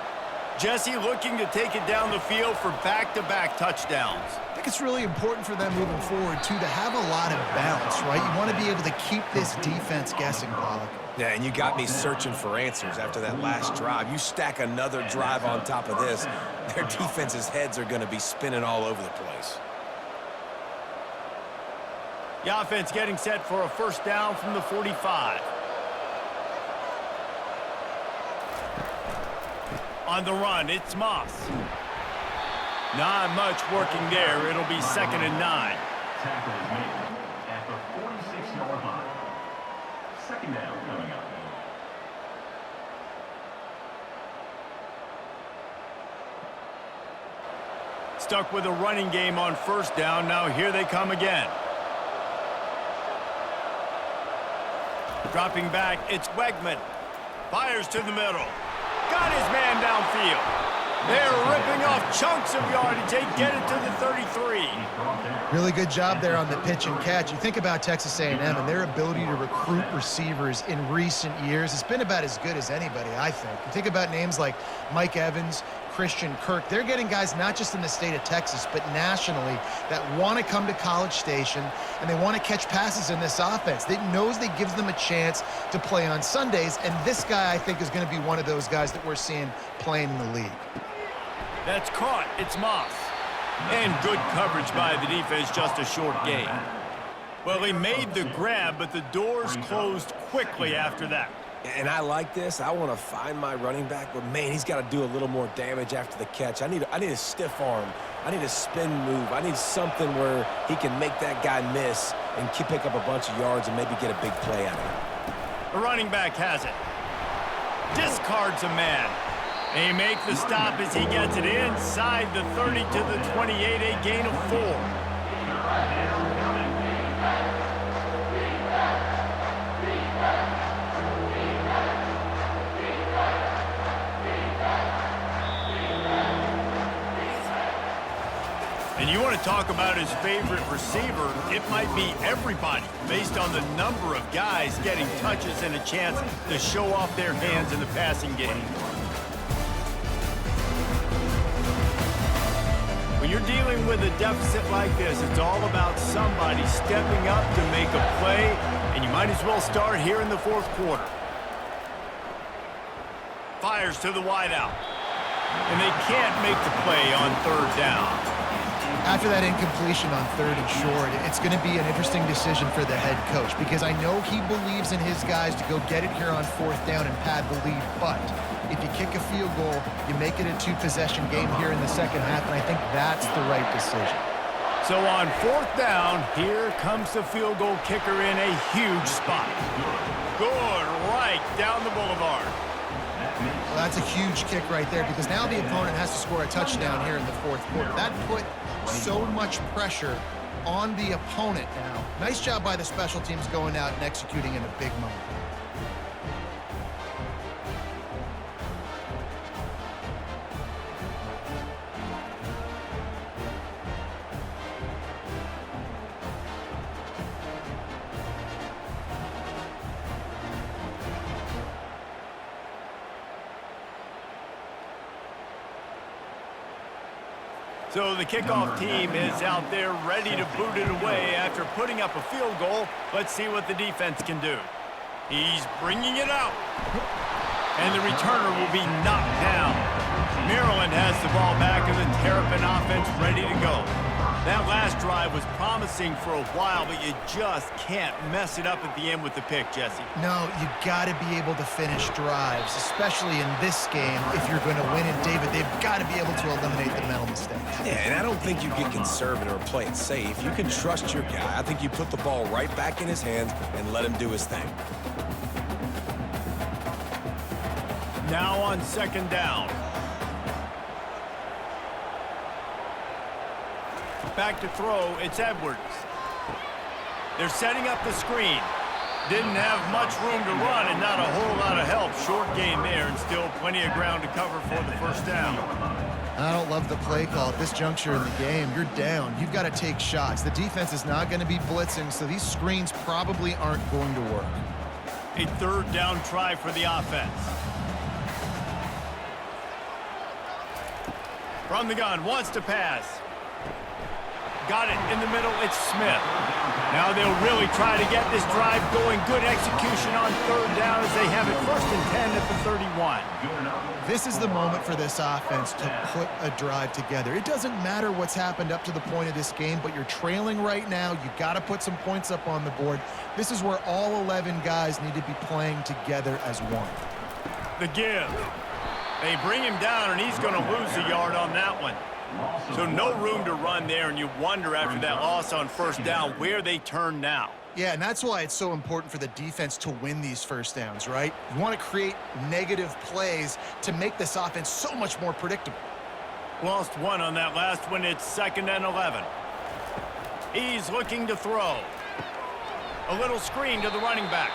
Jesse looking to take it down the field for back-to-back touchdowns. I think it's really important for them moving forward, too, to have a lot of balance, right? You want to be able to keep this defense guessing, Pollock. Yeah, and you got me searching for answers after that last drive. You stack another drive on top of this, their defense's heads are going to be spinning all over the place. The offense getting set for a first down from the 45. On the run, it's Moss. Not much working there. It'll be 2nd and 9. Tackle is made at the 46-yard line. 2nd down coming up. Stuck with a running game on first down. Now here they come again. Dropping back, it's Wegman. Fires to the middle. Got his man downfield. They're ripping off chunks of yardage. They get it to the 33. Really good job there on the pitch and catch. You think about Texas A&M and their ability to recruit receivers in recent years. It's been about as good as anybody, I think. You think about names like Mike Evans, Christian Kirk. They're getting guys not just in the state of Texas, but nationally that want to come to College Station and they want to catch passes in this offense. They knows that gives them a chance to play on Sundays, and this guy, I think, is going to be one of those guys that we're seeing playing in the league. That's caught. It's Moss. And good coverage by the defense, just a short gain. Well, he made the grab, but the doors closed quickly after that. And I like this. I want to find my running back, but, man, he's got to do a little more damage after the catch. I need a stiff arm. I need a spin move. I need something where he can make that guy miss and pick up a bunch of yards and maybe get a big play out of it. The running back has it. Discards a man. They make the stop as he gets it inside the 30 to the 28, a gain of 4. And you want to talk about his favorite receiver, it might be everybody based on the number of guys getting touches and a chance to show off their hands in the passing game. When you're dealing with a deficit like this, it's all about somebody stepping up to make a play, and you might as well start here in the 4th quarter. Fires to the wideout. And they can't make the play on 3rd down. After that incompletion on 3rd and short, it's going to be an interesting decision for the head coach because I know he believes in his guys to go get it here on 4th down and pad the lead, but if you kick a field goal, you make it a 2-possession game here in the 2nd half, and I think that's the right decision. So on 4th down, here comes the field goal kicker in a huge spot. Good, right down the boulevard. Well, that's a huge kick right there because now the opponent has to score a touchdown here in the 4th quarter. That put so much pressure on the opponent now. Nice job by the special teams going out and executing in a big moment. So the kickoff team is out there ready to boot it away after putting up a field goal. Let's see what the defense can do. He's bringing it out. And the returner will be knocked down. Maryland has the ball back and the Terrapin offense ready to go. That last drive was promising for a while, but you just can't mess it up at the end with the pick, Jesse. No, you got to be able to finish drives, especially in this game. If you're going to win it, David, they've got to be able to eliminate the mental mistakes. Yeah, and I don't think you get conservative or play it safe. You can trust your guy. I think you put the ball right back in his hands and let him do his thing. Now on 2nd down. Back to throw, it's Edwards. They're setting up the screen. Didn't have much room to run and not a whole lot of help short gain there and still plenty of ground to cover for the first down. I don't love the play call at this juncture in the game. You're down. You've got to take shots. The defense is not going to be blitzing, so these screens probably aren't going to work. A third down try for the offense. From the gun, wants to pass. Got it in the middle, it's Smith. Now they'll really try to get this drive going. Good execution on third down as they have it 1st and 10 at the 31. This is the moment for this offense to put a drive together. It doesn't matter what's happened up to the point of this game, but you're trailing right now. You've got to put some points up on the board. This is where all 11 guys need to be playing together as one. The give. They bring him down, and he's going to lose a yard on that one. So no room to run there, and you wonder after that loss on first down where they turn now. Yeah, and that's why it's so important for the defense to win these first downs, right? You want to create negative plays to make this offense so much more predictable. Lost one on that last one. It's 2nd and 11. He's looking to throw. A little screen to the running back.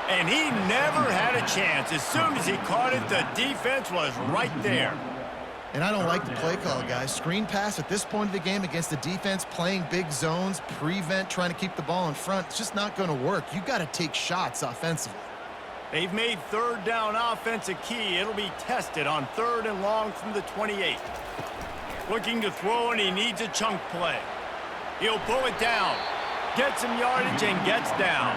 And he never had a chance. As soon as he caught it, the defense was right there. And I don't like the play call, guys. Screen pass at this point of the game against the defense, playing big zones, prevent, trying to keep the ball in front. It's just not going to work. You've got to take shots offensively. They've made third down offense a key. It'll be tested on 3rd and long from the 28. Looking to throw, and he needs a chunk play. He'll pull it down, gets some yardage, and gets down.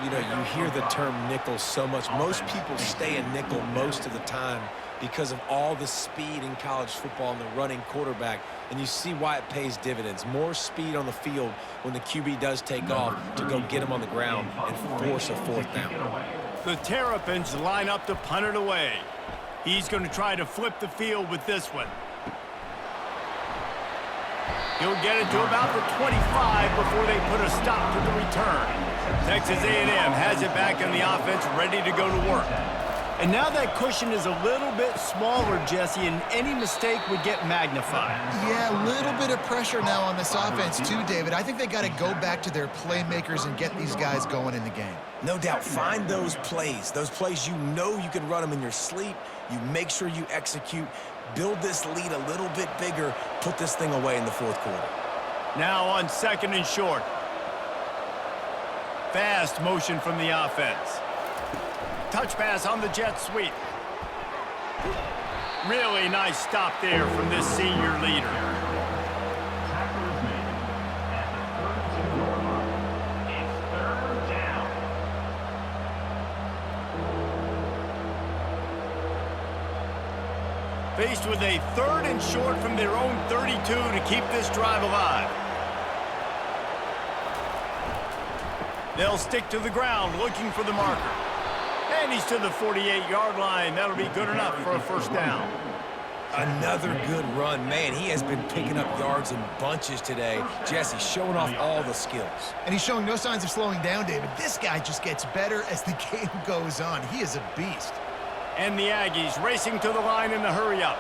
You know, you hear the term nickel so much. Most people stay in nickel most of the time because of all the speed in college football and the running quarterback, and you see why it pays dividends. More speed on the field when the QB does take off to go get him on the ground and force a 4th down. The Terrapins line up to punt it away. He's going to try to flip the field with this one. He'll get it to about the 25 before they put a stop to the return. Texas A&M has it back in the offense, ready to go to work. And now that cushion is a little bit smaller, Jesse, and any mistake would get magnified. Yeah, a little bit of pressure now on this offense too, David. I think they got to go back to their playmakers and get these guys going in the game. No doubt, find those plays you know you can run them in your sleep. You make sure you execute, build this lead a little bit bigger, put this thing away in the 4th quarter. Now on 2nd and short. Fast motion from the offense. Touch pass on the jet sweep. Really nice stop there from this senior leader. Tackle is made at the 32-yard line. It's 3rd down. Faced with a 3rd and short from their own 32 to keep this drive alive. They'll stick to the ground looking for the marker. And he's to the 48-yard line. That'll be good enough for a 1st down. Another good run. Man, he has been picking up yards in bunches today. Jesse showing off all the skills. And he's showing no signs of slowing down, David. This guy just gets better as the game goes on. He is a beast. And the Aggies racing to the line in the hurry-up.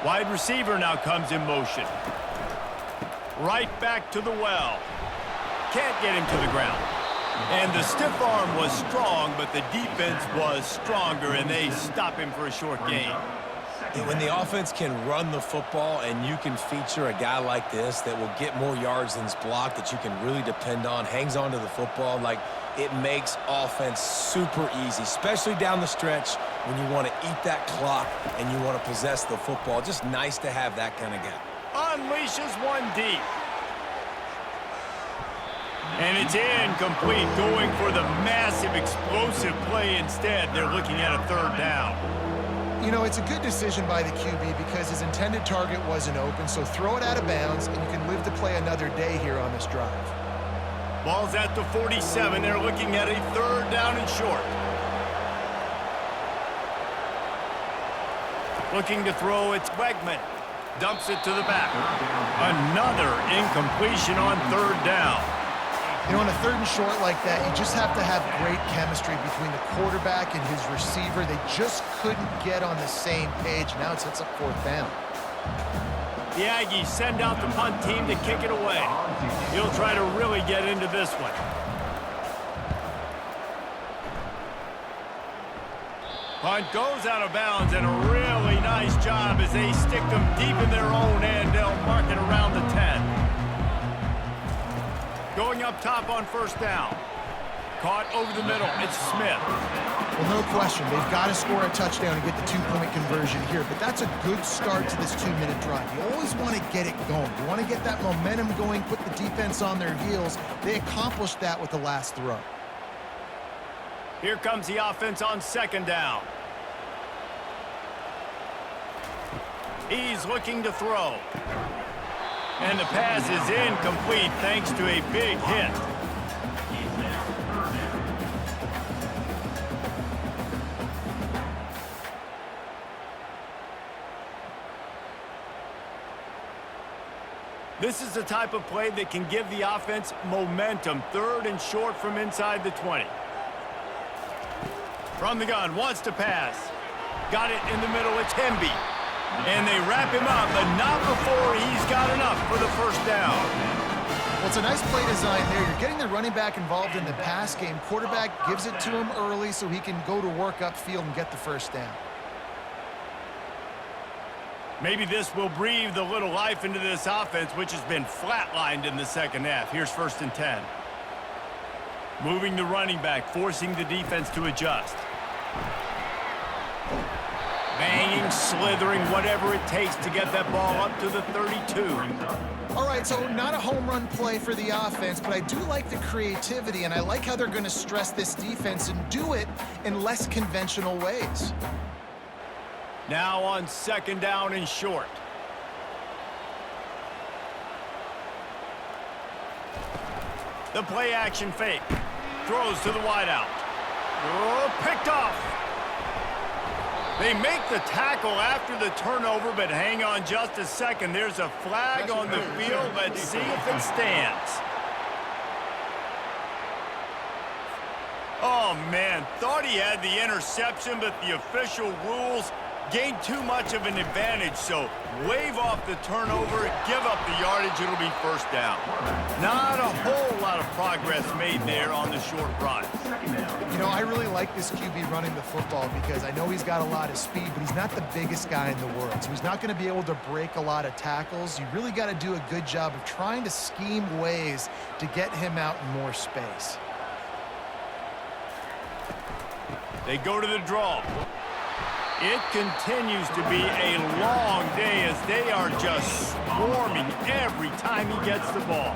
Wide receiver now comes in motion. Right back to the well. Can't get him to the ground. And the stiff arm was strong, but the defense was stronger, and they stop him for a short gain. When the offense can run the football and you can feature a guy like this that will get more yards than's blocked, that you can really depend on, hangs on to the football, like it makes offense super easy, especially down the stretch when you want to eat that clock and you want to possess the football. Just nice to have that kind of guy. Unleashes one deep. And it's incomplete, going for the massive explosive play instead. They're looking at a 3rd down. You know, it's a good decision by the QB because his intended target wasn't open, so throw it out of bounds, and you can live to play another day here on this drive. Ball's at the 47. They're looking at a 3rd down and short. Looking to throw, it's Wegman. Dumps it to the back. Another incompletion on 3rd down. You know, on a 3rd and short like that, you just have to have great chemistry between the quarterback and his receiver. They just couldn't get on the same page. Now it sets up 4th down. The Aggies send out the punt team to kick it away. He'll try to really get into this one. Punt goes out of bounds, and a really nice job as they stick them deep in their own end. They'll mark it around the 10. Going up top on first down. Caught over the middle. It's Smith. Well, no question. They've got to score a touchdown and get the two-point conversion here, but that's a good start to this 2-minute drive. You always want to get it going. You want to get that momentum going, put the defense on their heels. They accomplished that with the last throw. Here comes the offense on second down. He's looking to throw. And the pass is incomplete thanks to a big hit. This is the type of play that can give the offense momentum. 3rd and short from inside the 20. From the gun, wants to pass. Got it in the middle, it's Hemby. And they wrap him up, but not before he's got enough for the first down. Well, it's a nice play design there. You're getting the running back involved in the pass game. Quarterback gives it to him early so he can go to work upfield and get the first down. Maybe this will breathe a little life into this offense, which has been flatlined in the second half. Here's 1st and 10. Moving the running back, forcing the defense to adjust. Banging, slithering, whatever it takes to get that ball up to the 32. All right, so not a home run play for the offense, but I do like the creativity, and I like how they're going to stress this defense and do it in less conventional ways. Now on second down and short. The play action fake. Throws to the wideout. Oh, picked off. They make the tackle after the turnover, but hang on just a second. There's a flag on the field. Let's see if it stands. Oh, man. Thought he had the interception, but the official rules gained too much of an advantage, so wave off the turnover, give up the yardage, it'll be first down. Not a whole lot of progress made there on the short run. You know, I really like this QB running the football because I know he's got a lot of speed, but he's not the biggest guy in the world, so he's not going to be able to break a lot of tackles. You really got to do a good job of trying to scheme ways to get him out in more space. They go to the draw. It continues to be a long day as they are just swarming every time he gets the ball.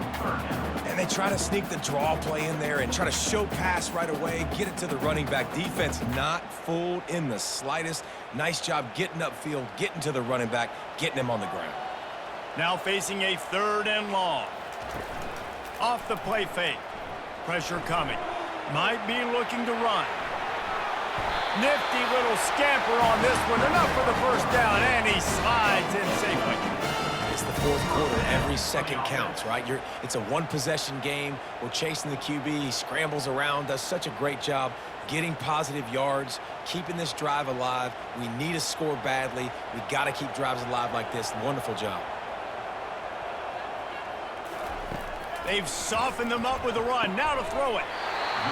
And they try to sneak the draw play in there and try to show pass right away, get it to the running back. Defense not fooled in the slightest. Nice job getting upfield, getting to the running back, getting him on the ground. Now facing a 3rd and long. Off the play fake. Pressure coming. Might be looking to run. Nifty little scamper on this one. Enough for the first down, and he slides in safely. It's the 4th quarter. Every second counts, right? It's a one-possession game. We're chasing the QB. He scrambles around, does such a great job getting positive yards, keeping this drive alive. We need to score badly. We got to keep drives alive like this. Wonderful job. They've softened them up with a run. Now to throw it.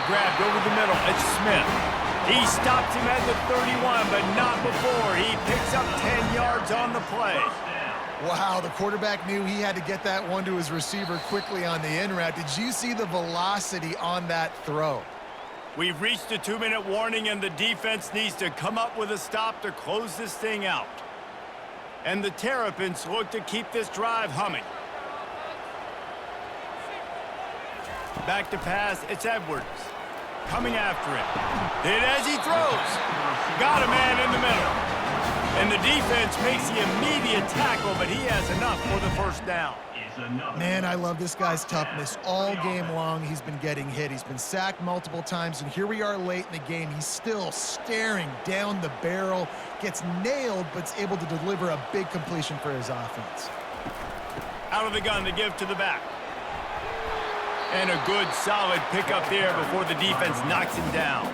Grabbed over the middle. It's Smith. He stops him at the 31, but not before. He picks up 10 yards on the play. Wow, the quarterback knew he had to get that one to his receiver quickly on the in route. Did you see the velocity on that throw? We've reached a 2-minute warning, and the defense needs to come up with a stop to close this thing out. And the Terrapins look to keep this drive humming. Back to pass, it's Edwards. Coming after him. Did as he throws. Got a man in the middle. And the defense makes the immediate tackle, but he has enough for the first down. Man, I love this guy's toughness. All game long, he's been getting hit. He's been sacked multiple times, and here we are late in the game. He's still staring down the barrel, gets nailed, but's able to deliver a big completion for his offense. Out of the gun to give to the back. And a good, solid pickup there before the defense knocks him down.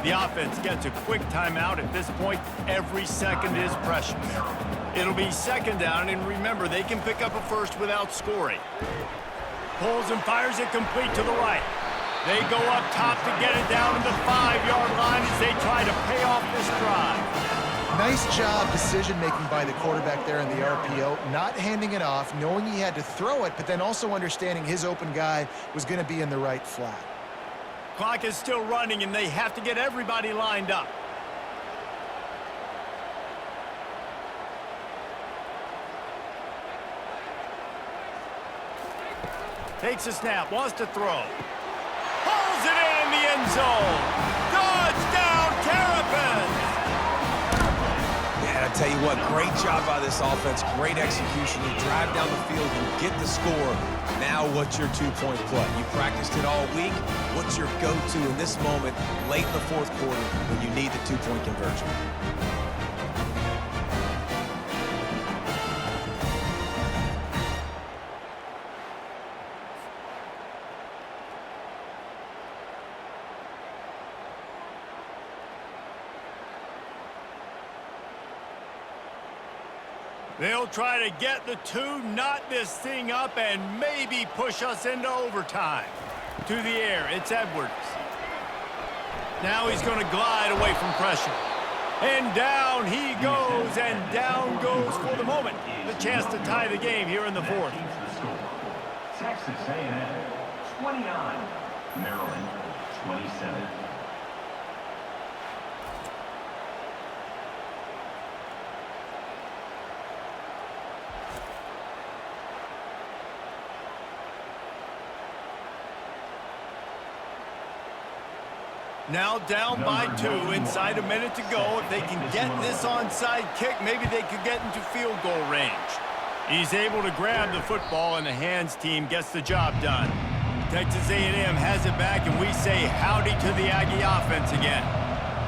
The offense gets a quick timeout. At this point, every second is precious. It'll be second down, and remember, they can pick up a first without scoring. Pulls and fires it complete to the right. They go up top to get it down to the 5-yard line as they try to pay off this drive. Nice job decision-making by the quarterback there in the RPO, not handing it off, knowing he had to throw it, but then also understanding his open guy was going to be in the right flat. Clock is still running, and they have to get everybody lined up. Takes a snap, wants to throw. Pulls it in the end zone. Touchdown, Terrapins! Man, I tell you what, great job by this offense. Great execution. You drive down the field and get the score. Now what's your two-point play? You practiced it all week. What's your go-to in this moment late in the fourth quarter when you need the two-point conversion? They'll try to get the two, knot this thing up, and maybe push us into overtime. To the air, it's Edwards. Now he's going to glide away from pressure. And down he goes, and down goes for the moment. The chance to tie the game here in the fourth. Texas A&M 29, Maryland 27. Now down by 2, inside a minute to go. If they can get this onside kick, maybe they could get into field goal range. He's able to grab the football, and the hands team gets the job done. Texas A&M has it back, and we say howdy to the Aggie offense again.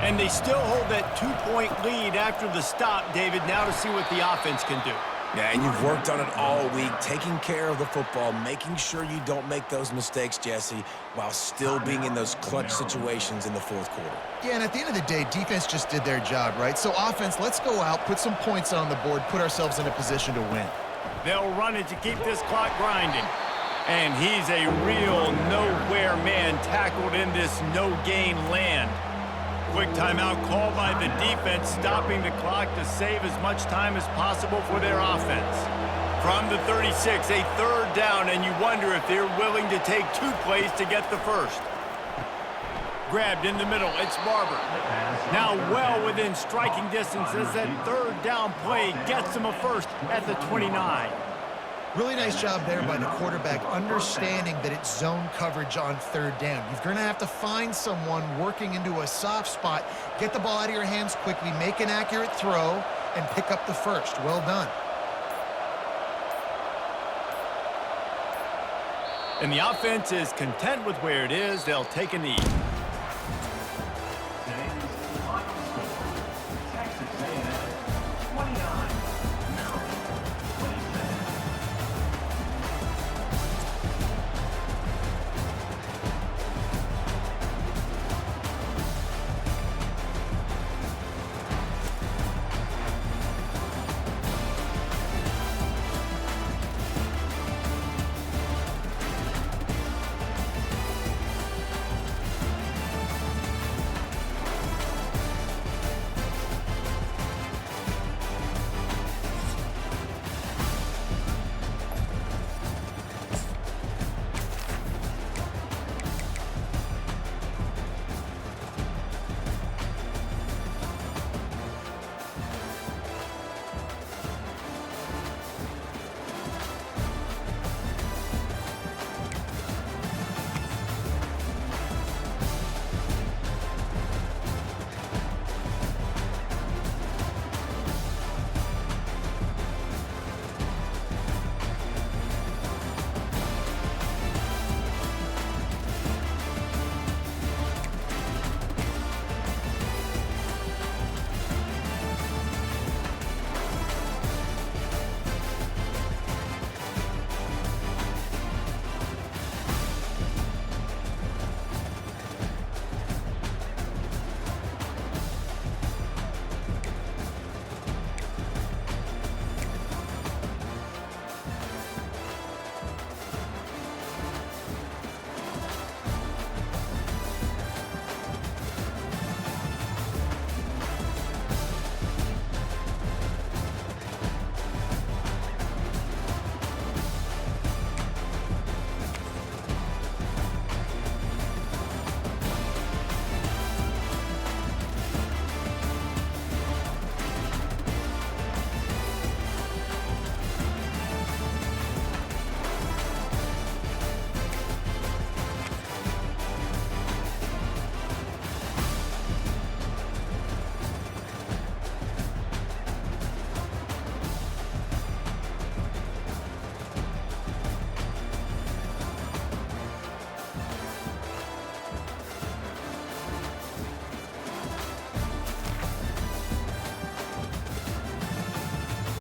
And they still hold that 2-point lead after the stop, David, now to see what the offense can do. Yeah, and you've worked on it all week, taking care of the football, making sure you don't make those mistakes, Jesse, while still being in those clutch situations in the fourth quarter. Yeah, and at the end of the day, defense just did their job, right? So offense, let's go out, put some points on the board, put ourselves in a position to win. They'll run it to keep this clock grinding. And he's a real nowhere man tackled in this no-gain land. Quick timeout called by the defense, stopping the clock to save as much time as possible for their offense. From the 36, a third down, and you wonder if they're willing to take 2 plays to get the first. Grabbed in the middle, it's Barber. Now well within striking distance as that third down play gets them a first at the 29. Really nice job there by the quarterback, understanding that it's zone coverage on third down. You're going to have to find someone working into a soft spot, get the ball out of your hands quickly, make an accurate throw, and pick up the first. Well done. And the offense is content with where it is. They'll take a knee.